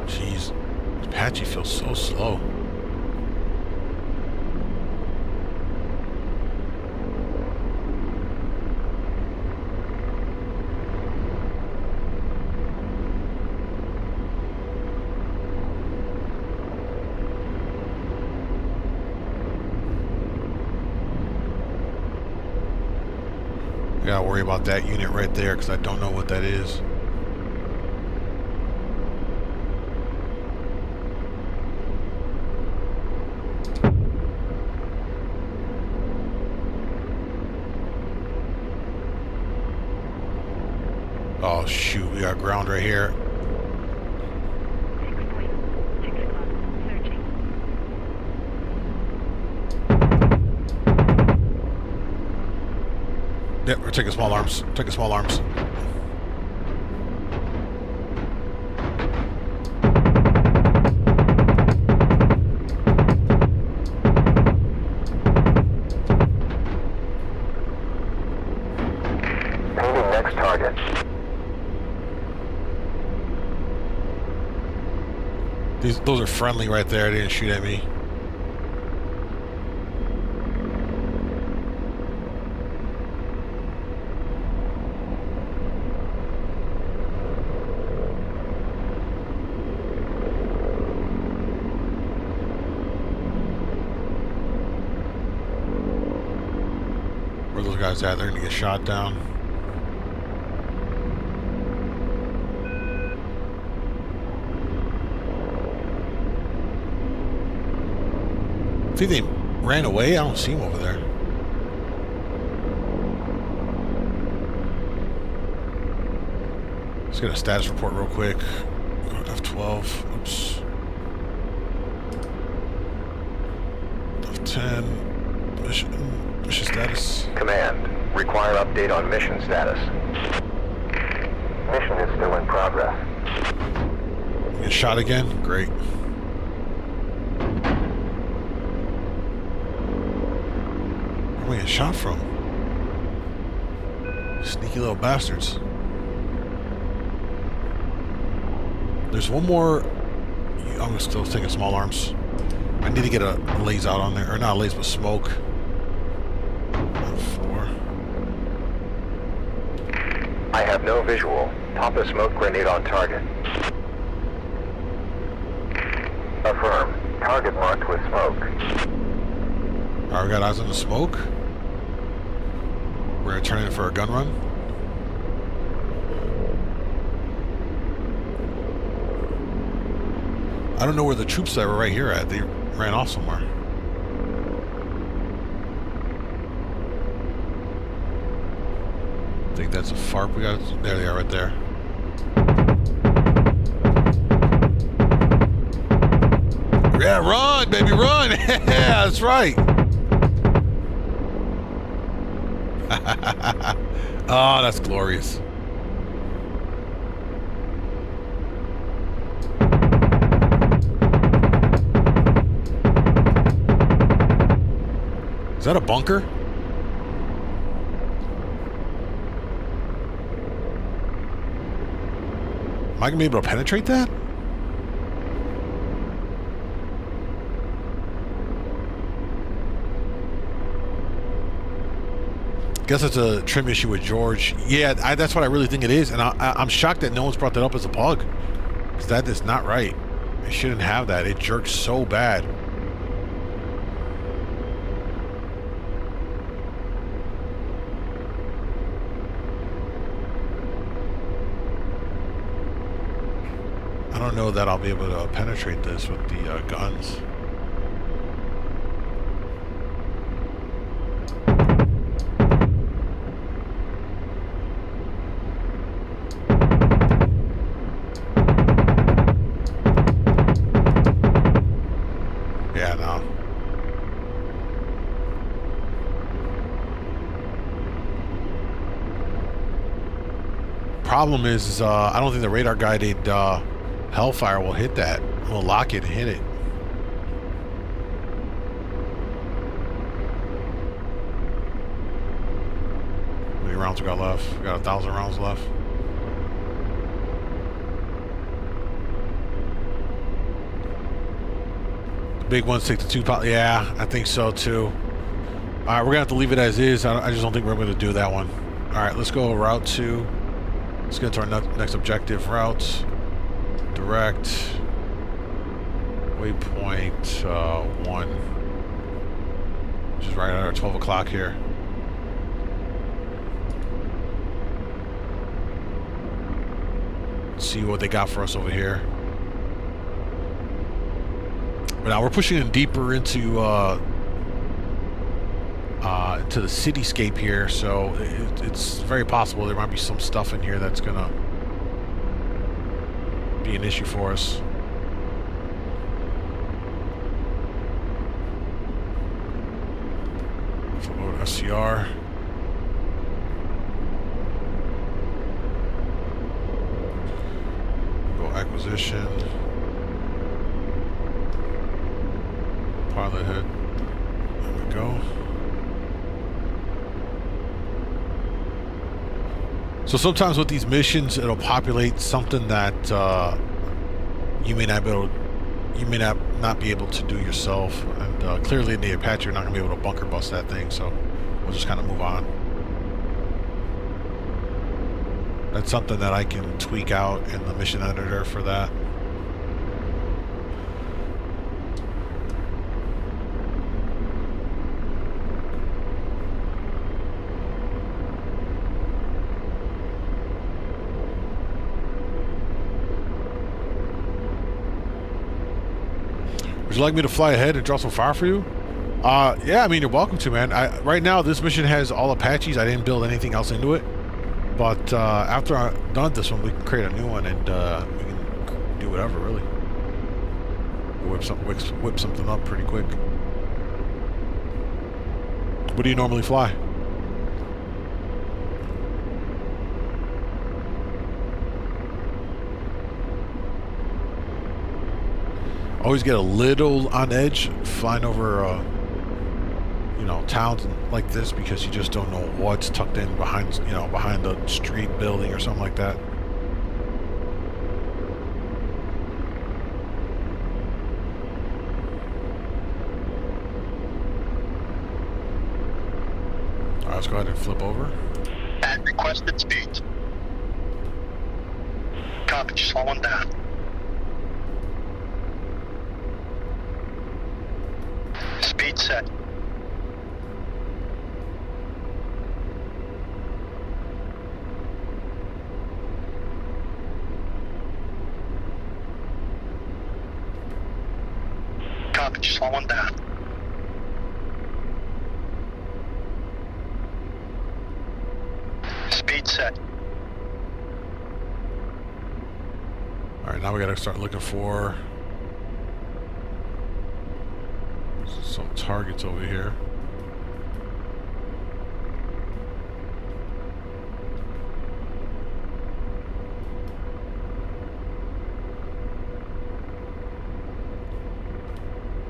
Jeez, Apache feels so slow. I gotta worry about that unit right there because I don't know what that is. Oh shoot, we got ground right here. Yep, we're taking small arms. Taking small arms. Painting next target. Those are friendly right there. They didn't shoot at me. Where those guys at? They're gonna get shot down. See, they ran away? I don't see them over there. Let's get a status report real quick. F12. Oops. F10. Mission status. Command, require update on mission status. Mission is still in progress. Get shot again? Great. am I getting shot from? Sneaky little bastards. There's one more. I'm still taking small arms. I need to get a laze out on there. Or not a laze, but smoke. 4. I have no visual. Pop a smoke grenade on target. Affirm. Target marked with smoke. Alright, we got eyes on the smoke. We're gonna turn in for a gun run. I don't know where the troops that were right here at. They ran off somewhere. I think that's a FARP we got. There they are right there. Yeah, run, baby, run! Yeah, that's right. Oh, that's glorious. Is that a bunker? Am I gonna be able to penetrate that? Guess it's a trim issue with George. Yeah, that's what I really think it is, and I'm shocked that no one's brought that up as a bug. Because that is not right. It shouldn't have that. It jerks so bad. I don't know that I'll be able to penetrate this with the guns. Yeah, no. Problem is I don't think the radar guided Hellfire will hit that. We'll lock it and hit it. How many rounds we got left? We got 1,000 rounds left. The big ones take the 2 pot. Yeah, I think so too. All right, we're gonna have to leave it as is. I just don't think we're gonna do that one. All right, let's go route 2. Let's get to our next objective. Route. Direct waypoint 1, which is right at our 12 o'clock here. Let's see what they got for us over here. But now we're pushing in deeper into the cityscape here, so it's very possible there might be some stuff in here that's gonna be an issue for us. Load SCR. Go acquisition. Pilot head. There we go. So sometimes with these missions, it'll populate something that you may not be able to do yourself, and clearly in the Apache, you're not going to be able to bunker bust that thing. So we'll just kind of move on. That's something that I can tweak out in the mission editor for that. Would you like me to fly ahead and draw some fire for you? Yeah, I mean, you're welcome to, man. Right now, this mission has all Apaches. I didn't build anything else into it. But after I'm done with this one, we can create a new one, and we can do whatever, really. Whip something up pretty quick. What do you normally fly? Always get a little on edge flying over you know, towns like this because you just don't know what's tucked in behind, you know, behind a street building or something like that. All right, let's go ahead and flip over. At requested speed. Copy, slowing down. Speed set. Copy, slowing down. Speed set. All right, now we gotta start looking for some targets over here.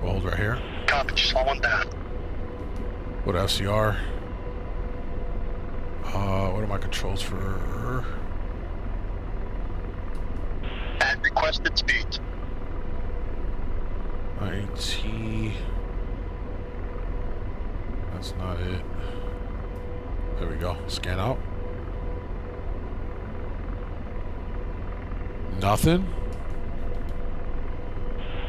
We'll hold right here. Copy, slowing down. What FCR? What are my controls for? At requested speed. IT. That's not it. There we go. Scan out. Nothing.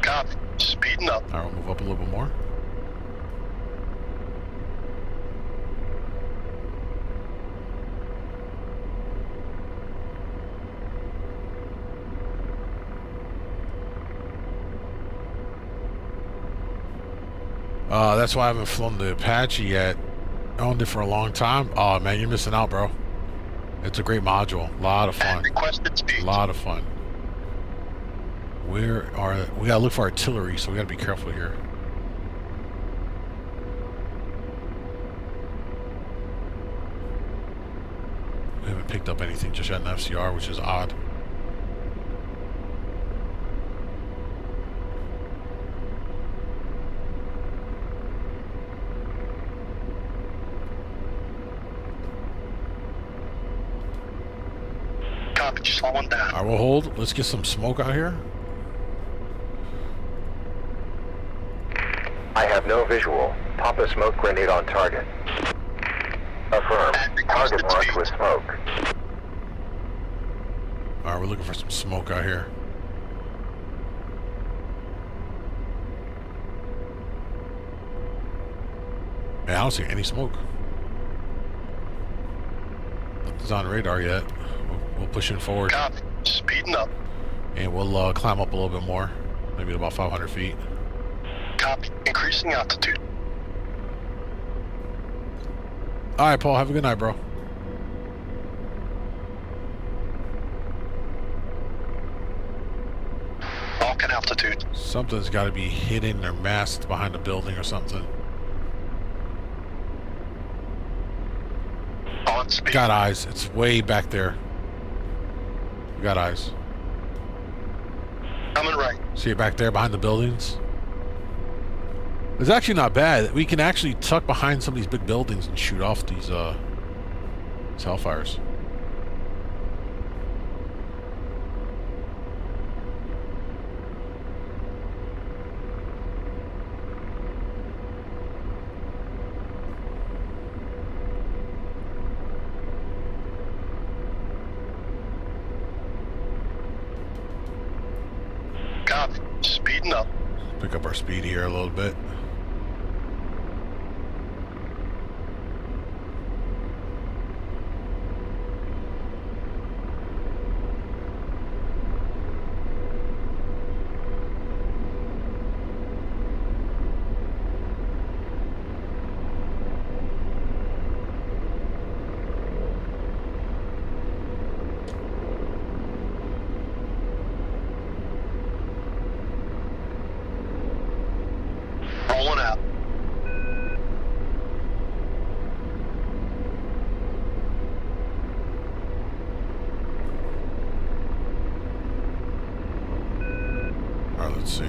Copy, speeding up. All right, we'll move up a little bit more. That's why I haven't flown the Apache yet. Owned it for a long time. Oh man, you're missing out, bro. It's a great module. A lot of At fun. requested speed. A lot of fun. We gotta look for artillery, so we gotta be careful here. We haven't picked up anything just yet in FCR, which is odd. Copy, slowing down. Alright, we'll hold. Let's get some smoke out here. I have no visual. Pop a smoke grenade on target. Affirm. Target marked with smoke. Alright, we're looking for some smoke out here. Man, I don't see any smoke. Nothing's on radar yet. We'll push in forward. Copy, speeding up. And we'll climb up a little bit more. Maybe about 500 feet. Copy, increasing altitude. Alright, Paul. Have a good night, bro. Falcon altitude. Something's got to be hidden or masked behind a building or something. On speed. Got eyes. It's way back there. We got eyes. Coming right. See it back there behind the buildings? It's actually not bad. We can actually tuck behind some of these big buildings and shoot off these hellfires. Copy, speeding up. Pick up our speed here a little bit. Rolling out. Alright, let's see.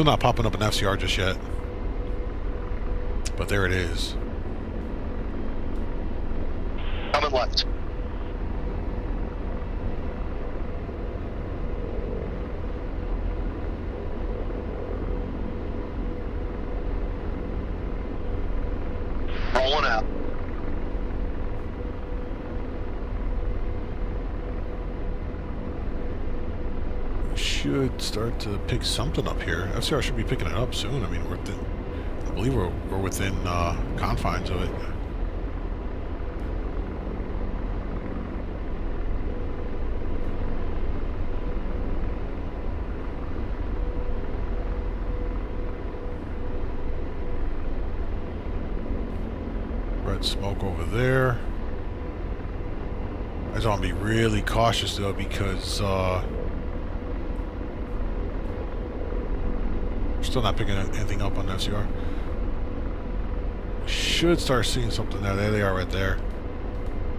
Still not popping up an FCR just yet. But there it is. Coming left. Rolling out. Should start to pick something up here. FCR should be picking it up soon. I mean, I believe we're within confines of it. Red smoke over there. I just want to be really cautious though, because still not picking anything up on FCR. Should start seeing something there. There they are right there.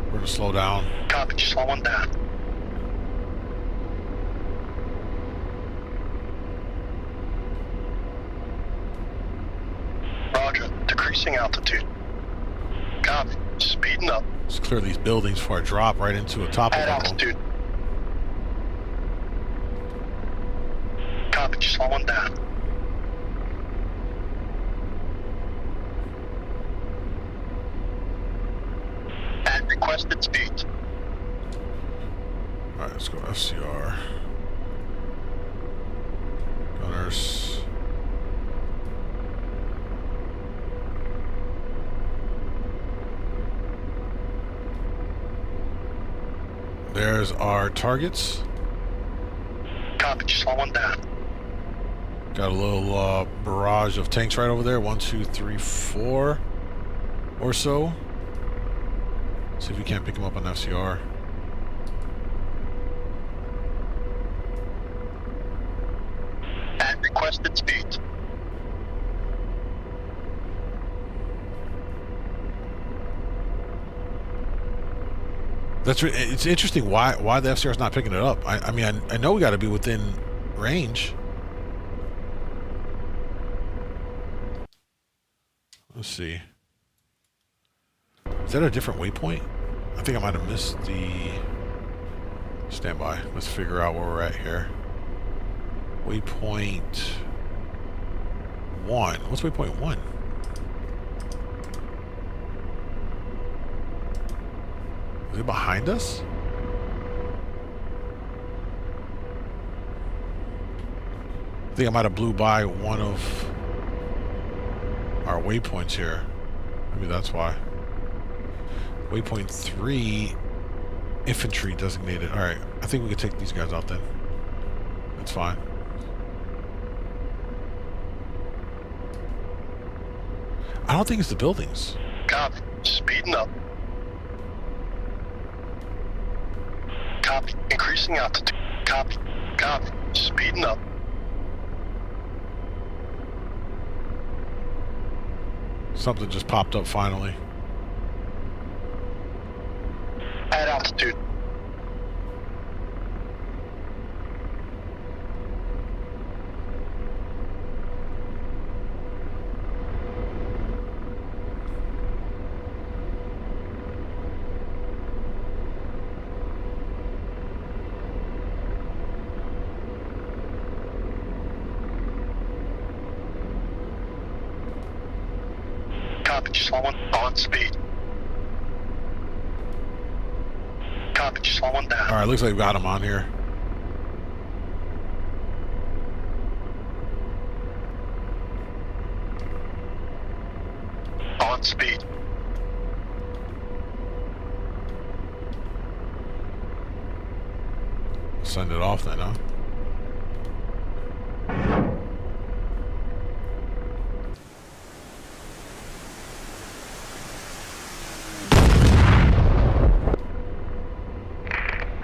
We're going to slow down. Copy, slowing down. Roger, decreasing altitude. Copy, speeding up. Let's clear these buildings before I drop right into a top At of them. altitude. Copy, slowing down. At requested speed. Alright, let's go FCR. Gunners. There's our targets. Copy, slowing down. Got a little barrage of tanks right over there. 1, 2, 3, 4 or so. See if we can't pick them up on FCR. At requested speed. It's interesting why the FCR is not picking it up. I mean, I know we got to be within range. Let's see. Is that a different waypoint? I think I might have missed the... Standby. Let's figure out where we're at here. Waypoint 1. What's waypoint 1? Is it behind us? I think I might have blew by one of our waypoints here. Maybe that's why. Waypoint 3, infantry designated. Alright, I think we can take these guys out then. That's fine. I don't think it's the buildings. Copy, speeding up. Copy, increasing altitude. Copy, copy, speeding up. Something just popped up finally. At altitude. Copy, slowing on speed. Copy, slowing down. Alright, looks like we got him on here. On speed. Send it off then, huh?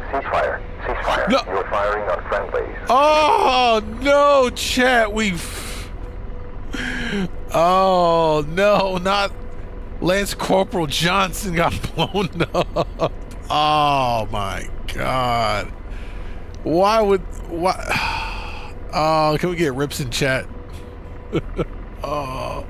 Ceasefire. Ceasefire. No. You are firing on friendlies. Oh no, chat, oh no, not Lance Corporal Johnson got blown up. Oh my god. Why? Oh, can we get rips in chat? Oh.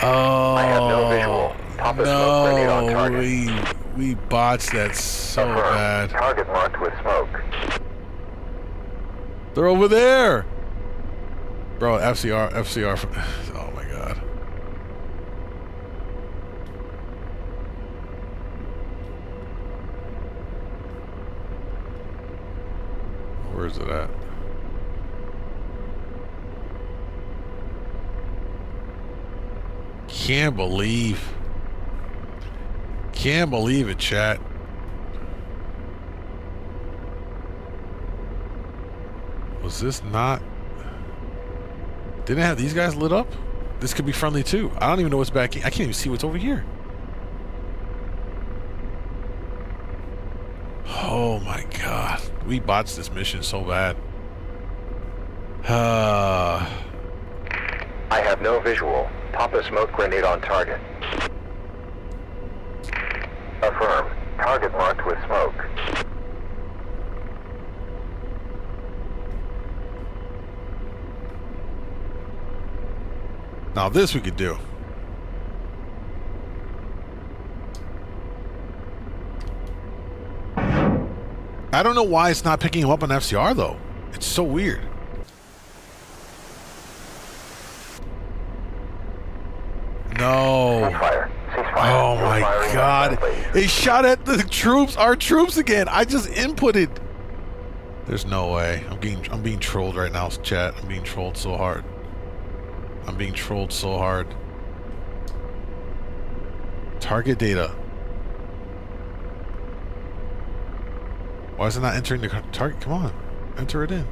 I have no visual. Pop a smoke grenade on target. we botched that so Affirm. bad. Target marked with smoke. They're over there. Bro, FCR. Oh my god. Where is it at? Can't believe it, chat. Was this not? Didn't it have these guys lit up? This could be friendly too. I don't even know what's back. I can't even see what's over here. Oh my god. We botched this mission so bad. I have no visual. Pop a smoke grenade on target. Affirm. Target marked with smoke. Now this we could do. I don't know why it's not picking him up on FCR though. It's so weird. No. Ceasefire. Ceasefire. Oh No my firing on god. friendlies. They shot at the troops, our troops again. I just inputted. There's no way. I'm being trolled right now, chat. I'm being trolled so hard. I'm being trolled so hard. Target data. Why is it not entering the target? Come on. Enter it in.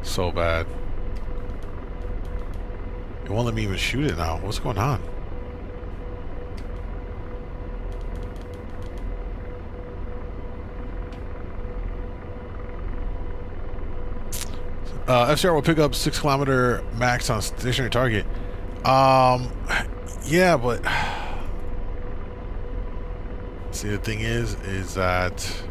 So bad. It won't let me even shoot it now. What's going on? FCR will pick up 6 kilometer max on stationary target. Yeah, but see, the thing is that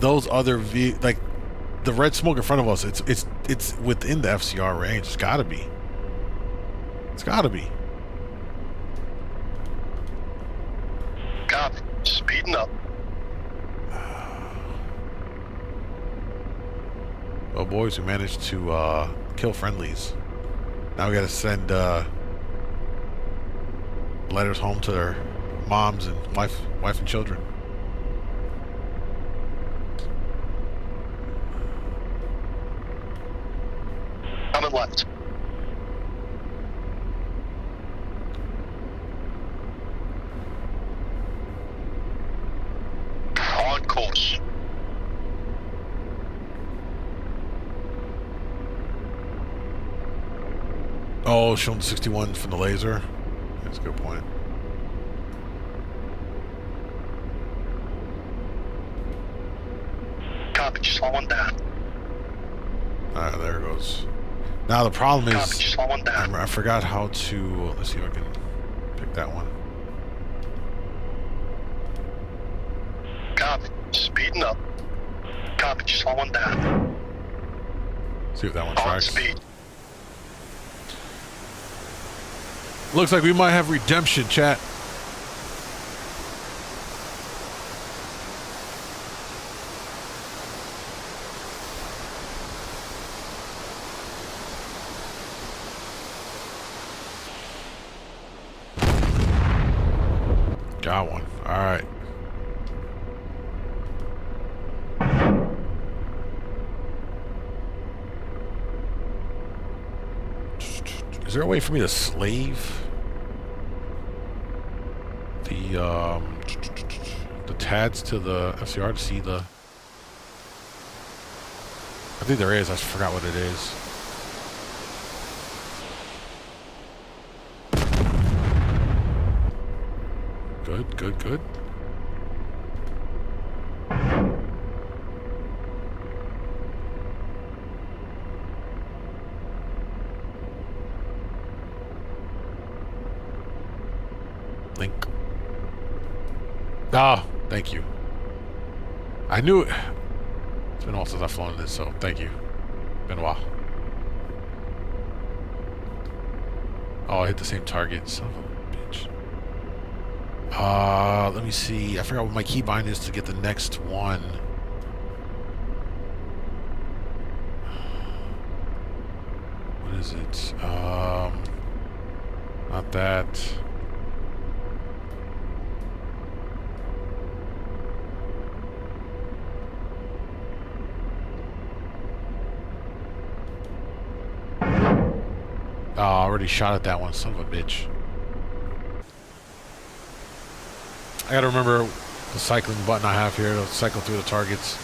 those other like the red smoke in front of us, it's within the FCR range. It's gotta be. It's gotta be. Copy. Speeding up. Well, boys, we managed to kill friendlies. Now we gotta send letters home to their moms and wife and children. Coming left. On course. Oh, showing 61 from the laser. That's a good point. Copy. Just slow one down. Alright, there it goes. Now the problem Copy. is Just slow one down. I forgot how to. Let's see if I can pick that one. Copy. Speeding up. Copy. Just slow one down. See if that one On tracks. speed. Looks like we might have redemption, chat. Got one. All right. Is there a way for me to slave the TADs to the FCR to see the? I think there is. I forgot what it is. Good, good, good. Link. Ah, thank you. I knew it. It's been a while since I've flown this, so thank you. Been a while. Oh, I hit the same target. Son of a bitch. Let me see. I forgot what my keybind is to get the next one. What is it? Not that. Oh, I already shot at that one. Son of a bitch. I gotta remember the cycling button I have here to cycle through the targets.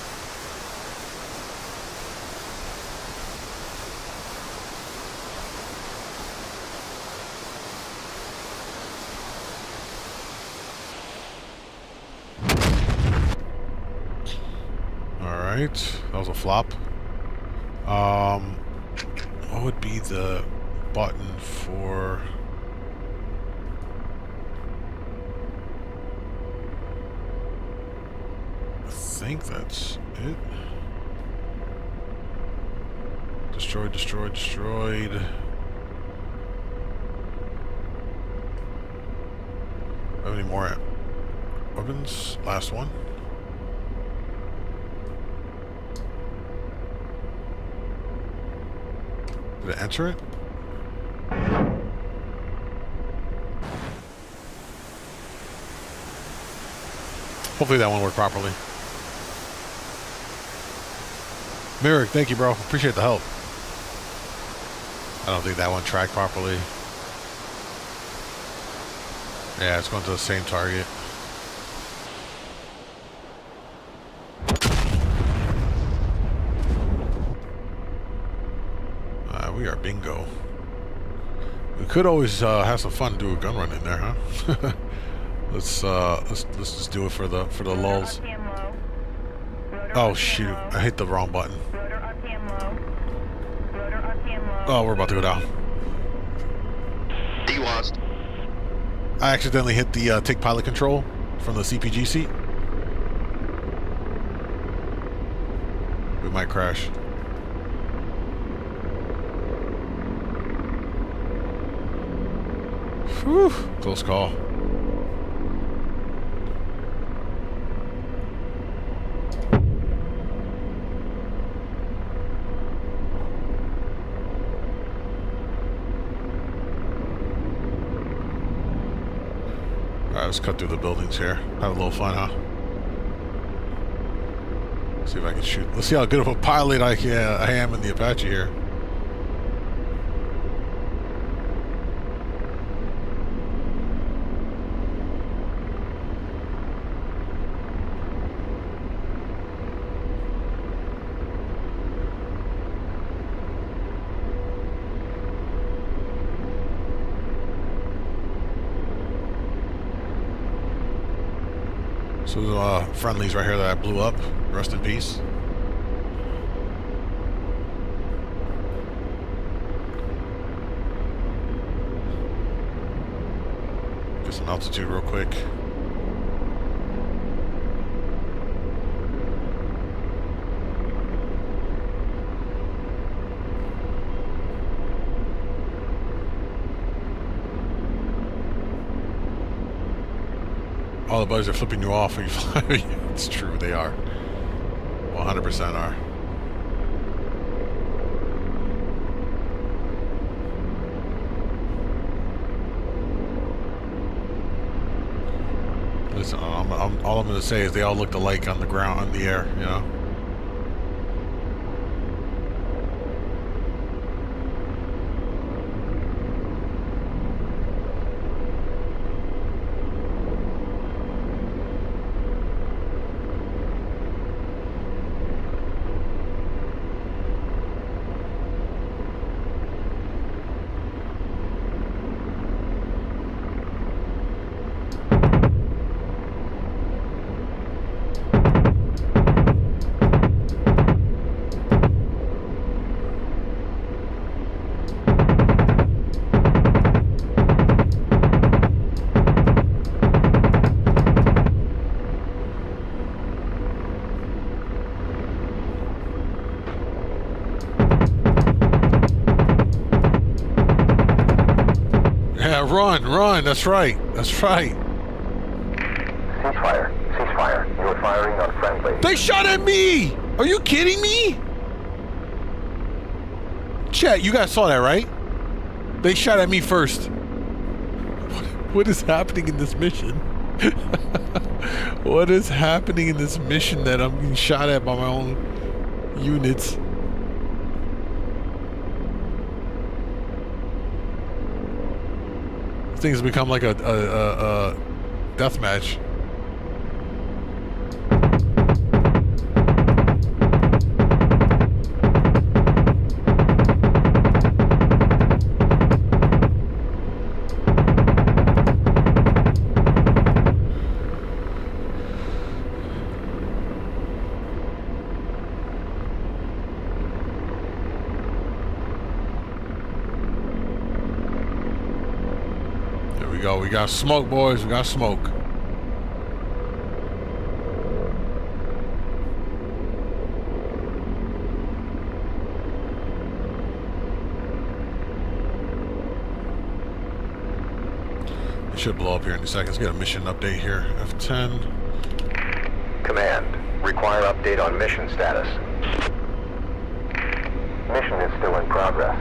Alright, that was a flop. What would be the button for... I think that's it. Destroyed, destroyed, destroyed. Have any more weapons? Last one. Did it enter it? Hopefully that one worked properly. Merrick, thank you, bro. Appreciate the help. I don't think that one tracked properly. Yeah, it's going to the same target. We are bingo. We could always have some fun and do a gun run in there, huh? let's just do it for the lulls. Oh shoot! I hit the wrong button. Oh, we're about to go down. D-lost. I accidentally hit the take pilot control from the CPG seat. We might crash. Whew, close call. Alright, let's cut through the buildings here. Have a little fun, huh? See if I can shoot. Let's see how good of a pilot I am in the Apache here. So friendlies right here that I blew up. Rest in peace. Get some altitude real quick. All the buddies are flipping you off when you fly. It's true, they are. 100% are. Listen, all I'm going to say is they all looked alike on the ground, in the air, you know? Yeah, run. That's right. Ceasefire. You are firing on friendly. They shot at me! Are you kidding me? Chat, you guys saw that, right? They shot at me first. What is happening in this mission? What is happening in this mission that I'm being shot at by my own units? This thing's become like a death match. We got smoke, boys. We got smoke. It should blow up here in a second. Let's get a mission update here. F10. Command. Require update on mission status. Mission is still in progress.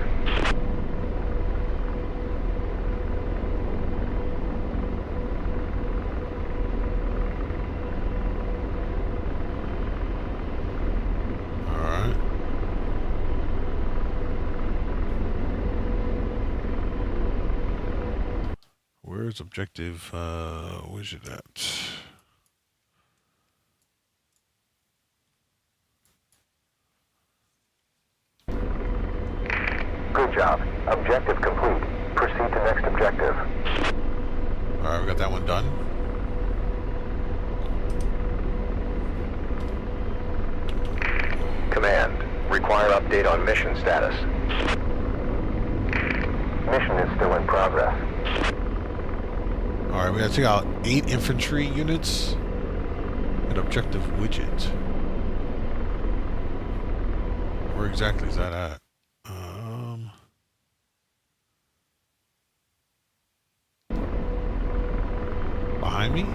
Where's objective? Where's it at? Good job. Objective complete. Proceed to next objective. Alright, we got that one done. Command. Require update on mission status. Mission is still in progress. Alright, we gotta take out 8 infantry units. An objective widget. Where exactly is that at? Behind me?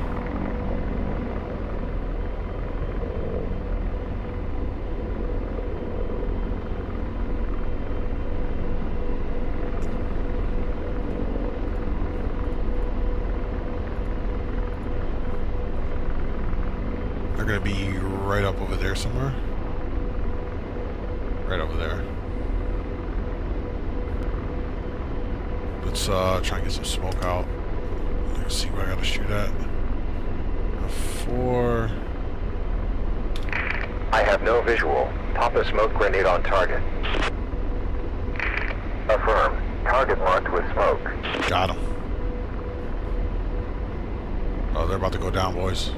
They're gonna be right up over there somewhere. Right over there. Let's try and get some smoke out. Let's see where I gotta shoot at. 4. I have no visual. Pop a smoke grenade on target. Affirm. Target marked with smoke. Got him. Oh, they're about to go down, boys.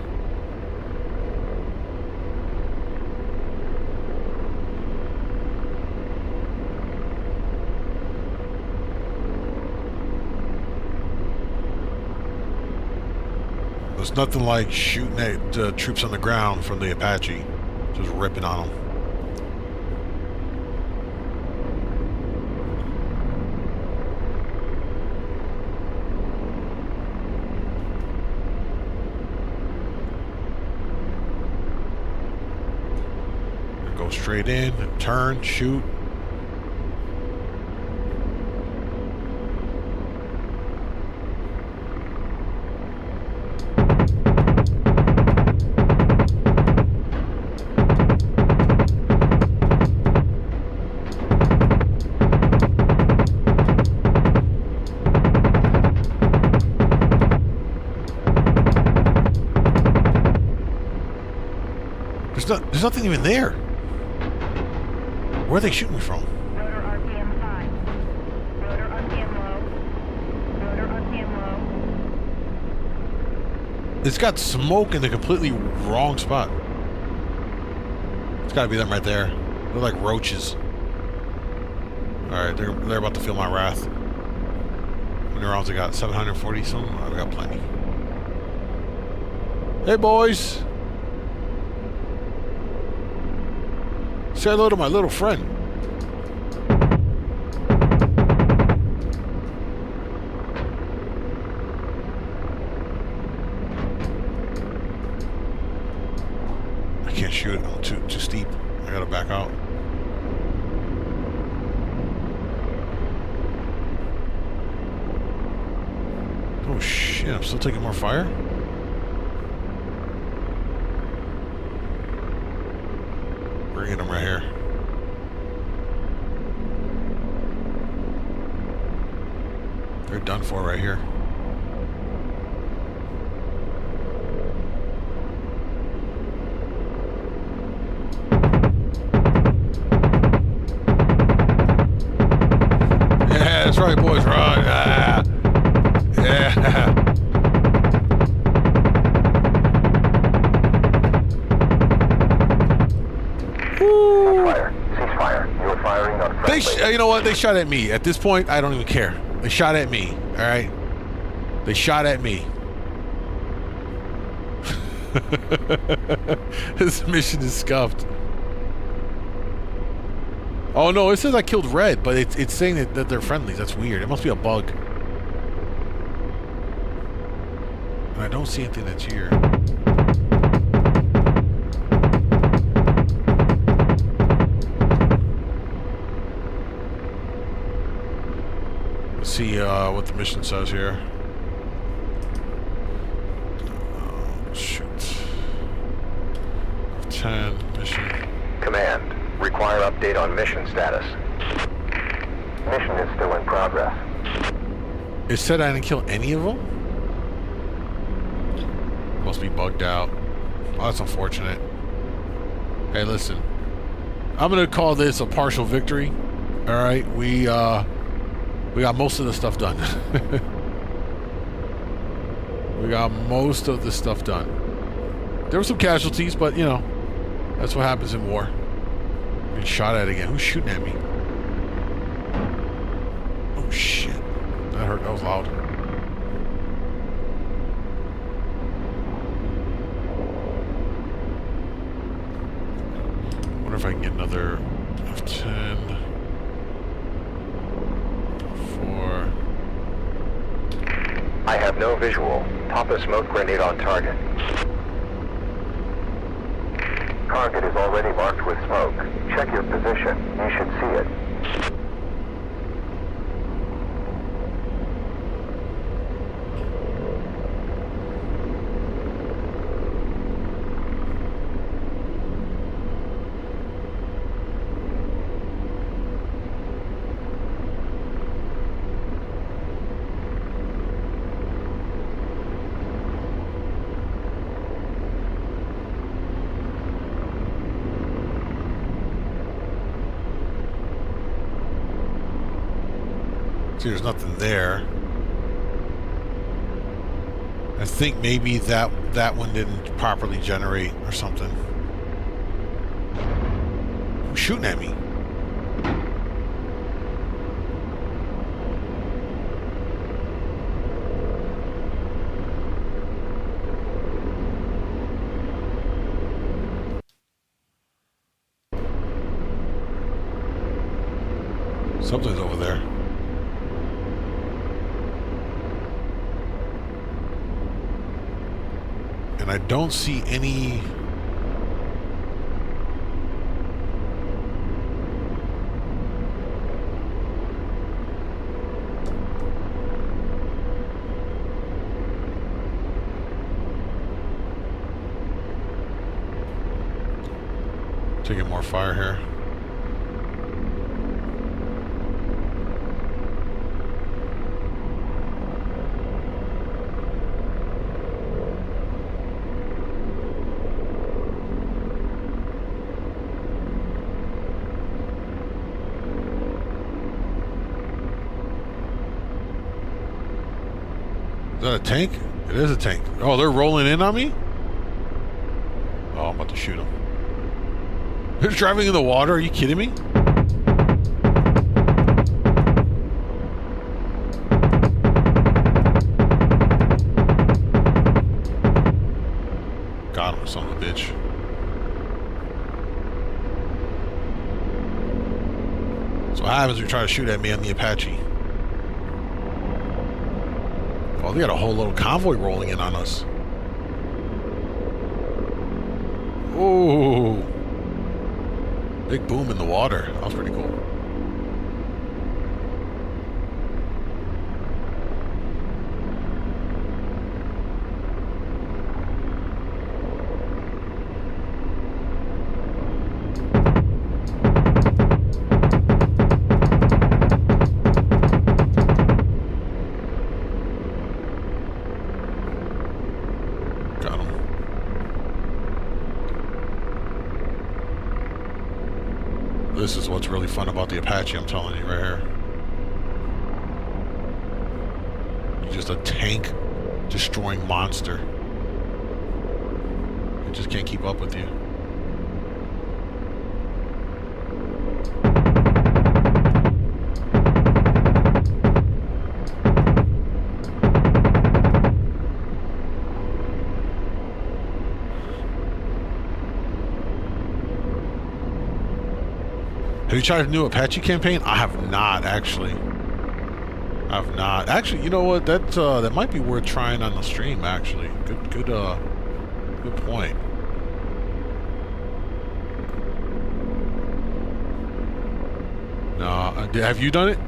There's nothing like shooting at troops on the ground from the Apache. Just ripping on them. Go straight in, turn, shoot. There's nothing even there. Where are they shooting me from? Rotor RPM 5. Rotor RPM low. Rotor RPM low. It's got smoke in the completely wrong spot. It's gotta be them right there. They're like roaches. Alright, they're about to feel my wrath. How many rounds I got? 740 something? I got plenty. Hey boys! Say hello to my little friend. I gotta back out. Oh shit, I'm still taking more fire? Bringing them right here. They're done for right here. Yeah, that's right, boys. Run. Ah. Yeah. Ceasefire. Ceasefire. You are firing on friendly. You know what? They shot at me. At this point, I don't even care. They shot at me. All right. They shot at me. This mission is scuffed. Oh no! It says I killed Red, but it's saying that they're friendlies. That's weird. It must be a bug. And I don't see anything that's here. Let's see what the mission says here. Oh, shoot. 10 mission. Command. Require update on mission status. Mission is still in progress. It said I didn't kill any of them? Must be bugged out. Oh, that's unfortunate. Hey, listen. I'm gonna call this a partial victory. Alright, we got most of the stuff done. We got most of the stuff done. There were some casualties, but you know, that's what happens in war. Being shot at again. Who's shooting at me? Oh shit. That hurt. That was loud. I wonder if I can get another F10. 4. I have no visual. Pop a smoke grenade on target. Target is already marked with smoke. Check your position. You should see it. See, there's nothing there. I think maybe that one didn't properly generate or something. Who's shooting at me? Something's over there. And I don't see any... Taking more fire here. Is that a tank? It is a tank. Oh, they're rolling in on me? Oh, I'm about to shoot them. They're driving in the water? Are you kidding me? Got him, son of a bitch. So what happens when you try to shoot at me on the Apache? Oh, they got a whole little convoy rolling in on us. Oh. Big boom in the water. That was pretty cool. This is what's really fun about the Apache, I'm telling you right here. You're just a tank destroying monster. It just can't keep up with you. Have you tried a new Apache campaign? I have not, actually. I have not. Actually, you know what? That might be worth trying on the stream, actually. Good point. No, have you done it?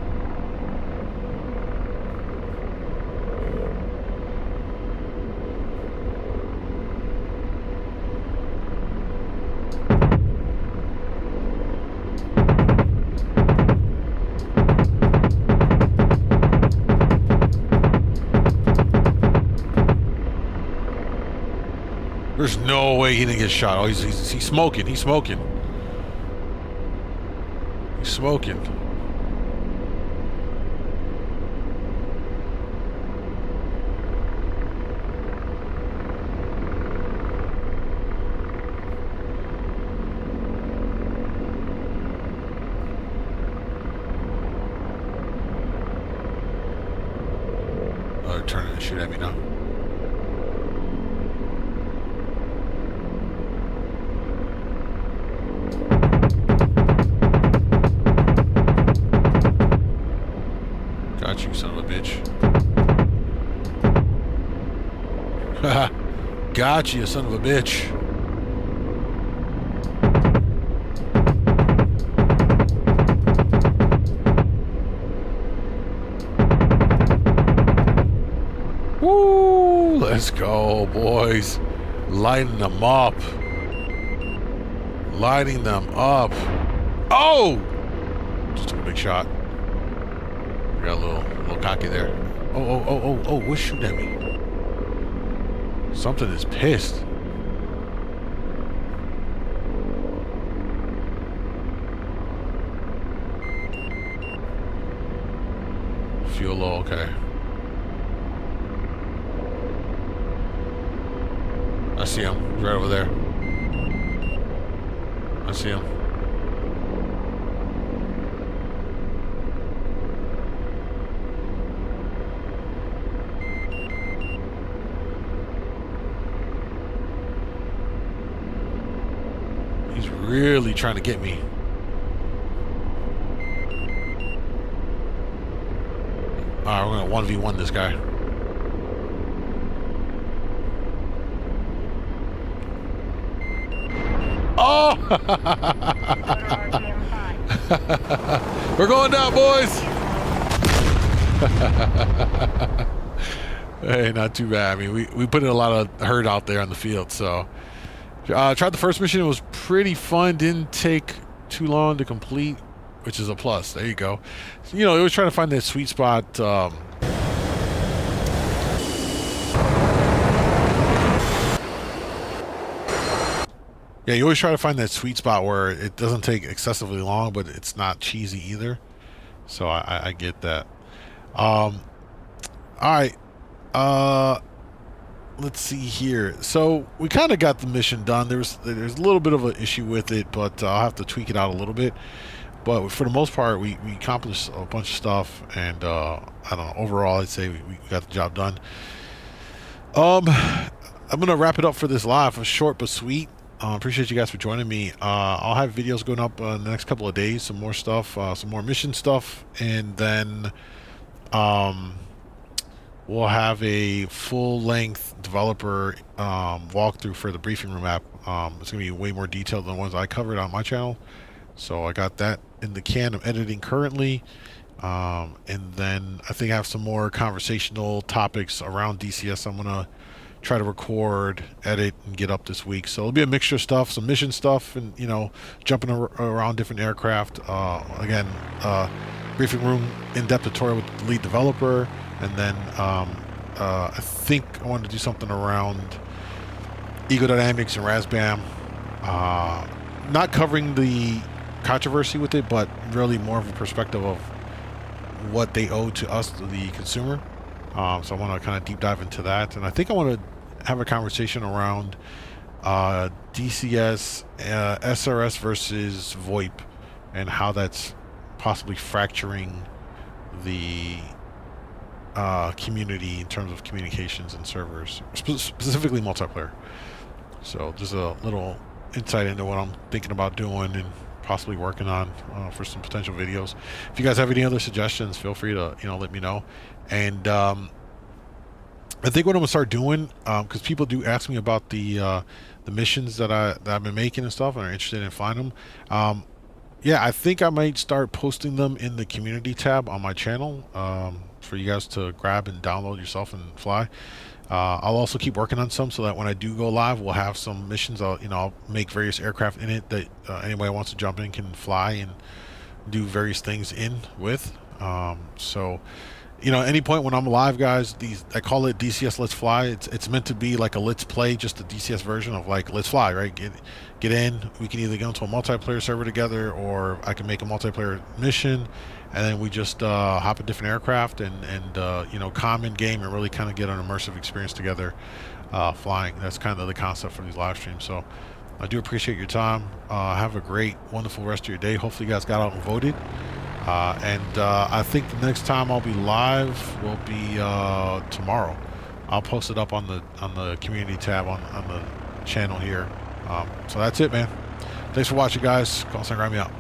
There's no way he didn't get shot. Oh, he's smoking. He's smoking. He's smoking. Oh, they're turning to shoot at me now. Got you, son of a bitch. Got you, son of a bitch. Woo! Let's go, boys. Lighting them up. Lighting them up. Oh! Just took a big shot. Got a little cocky there. Oh, what's shooting at me? Something is pissed. Fuel low, okay. I see him. He's right over there. I see him. Really trying to get me. Alright, we're gonna 1v1 this guy. Oh! We're going down, boys! Hey, not too bad. I mean, we put in a lot of hurt out there on the field, so... tried the first mission. It was pretty fun. Didn't take too long to complete, which is a plus. There you go. So, you know, always trying to find that sweet spot. Yeah, you always try to find that sweet spot where it doesn't take excessively long, but it's not cheesy either. So I get that. All right. Let's see here. So we kind of got the mission done. There's a little bit of an issue with it, but I'll have to tweak it out a little bit. But for the most part, we accomplished a bunch of stuff, and I don't know. Overall, I'd say we got the job done. I'm gonna wrap it up for this live. It was short but sweet. Appreciate you guys for joining me. I'll have videos going up in the next couple of days. Some more stuff, some more mission stuff, and then we'll have a full-length developer walkthrough for the briefing room app. It's going to be way more detailed than the ones I covered on my channel. So I got that in the can. I'm editing currently. And then I think I have some more conversational topics around DCS I'm gonna try to record, edit, and get up this week. So it'll be a mixture of stuff, some mission stuff, and jumping around different aircraft. Again, briefing room in-depth tutorial with the lead developer, and then I think I wanted to do something around Ego Dynamics and Razbam. Not covering the controversy with it, but really more of a perspective of what they owe to us, the consumer. So I want to kind of deep dive into that, and I think I want to have a conversation around DCS, SRS versus VoIP, and how that's possibly fracturing the community in terms of communications and servers, specifically multiplayer. So just a little insight into what I'm thinking about doing and possibly working on for some potential videos. If you guys have any other suggestions, feel free to let me know. And I think what I'm gonna start doing, because people do ask me about the missions that I've been making and stuff, and are interested in finding them. Yeah, I think I might start posting them in the community tab on my channel for you guys to grab and download yourself and fly. I'll also keep working on some so that when I do go live, we'll have some missions. I'll make various aircraft in it that anybody who wants to jump in can fly and do various things in with. So at any point when I'm live, guys, I call it DCS Let's Fly. It's meant to be like a Let's Play, just a DCS version of like Let's Fly, right? Get in. We can either go into a multiplayer server together, or I can make a multiplayer mission, and then we just hop a different aircraft and common game and really kind of get an immersive experience together flying. That's kind of the concept for these live streams. So I do appreciate your time. Have a great, wonderful rest of your day. Hopefully you guys got out and voted. I think the next time I'll be live will be tomorrow. I'll post it up on the community tab on the channel here. So that's it, man. Thanks for watching, guys. Callsign Grimey out.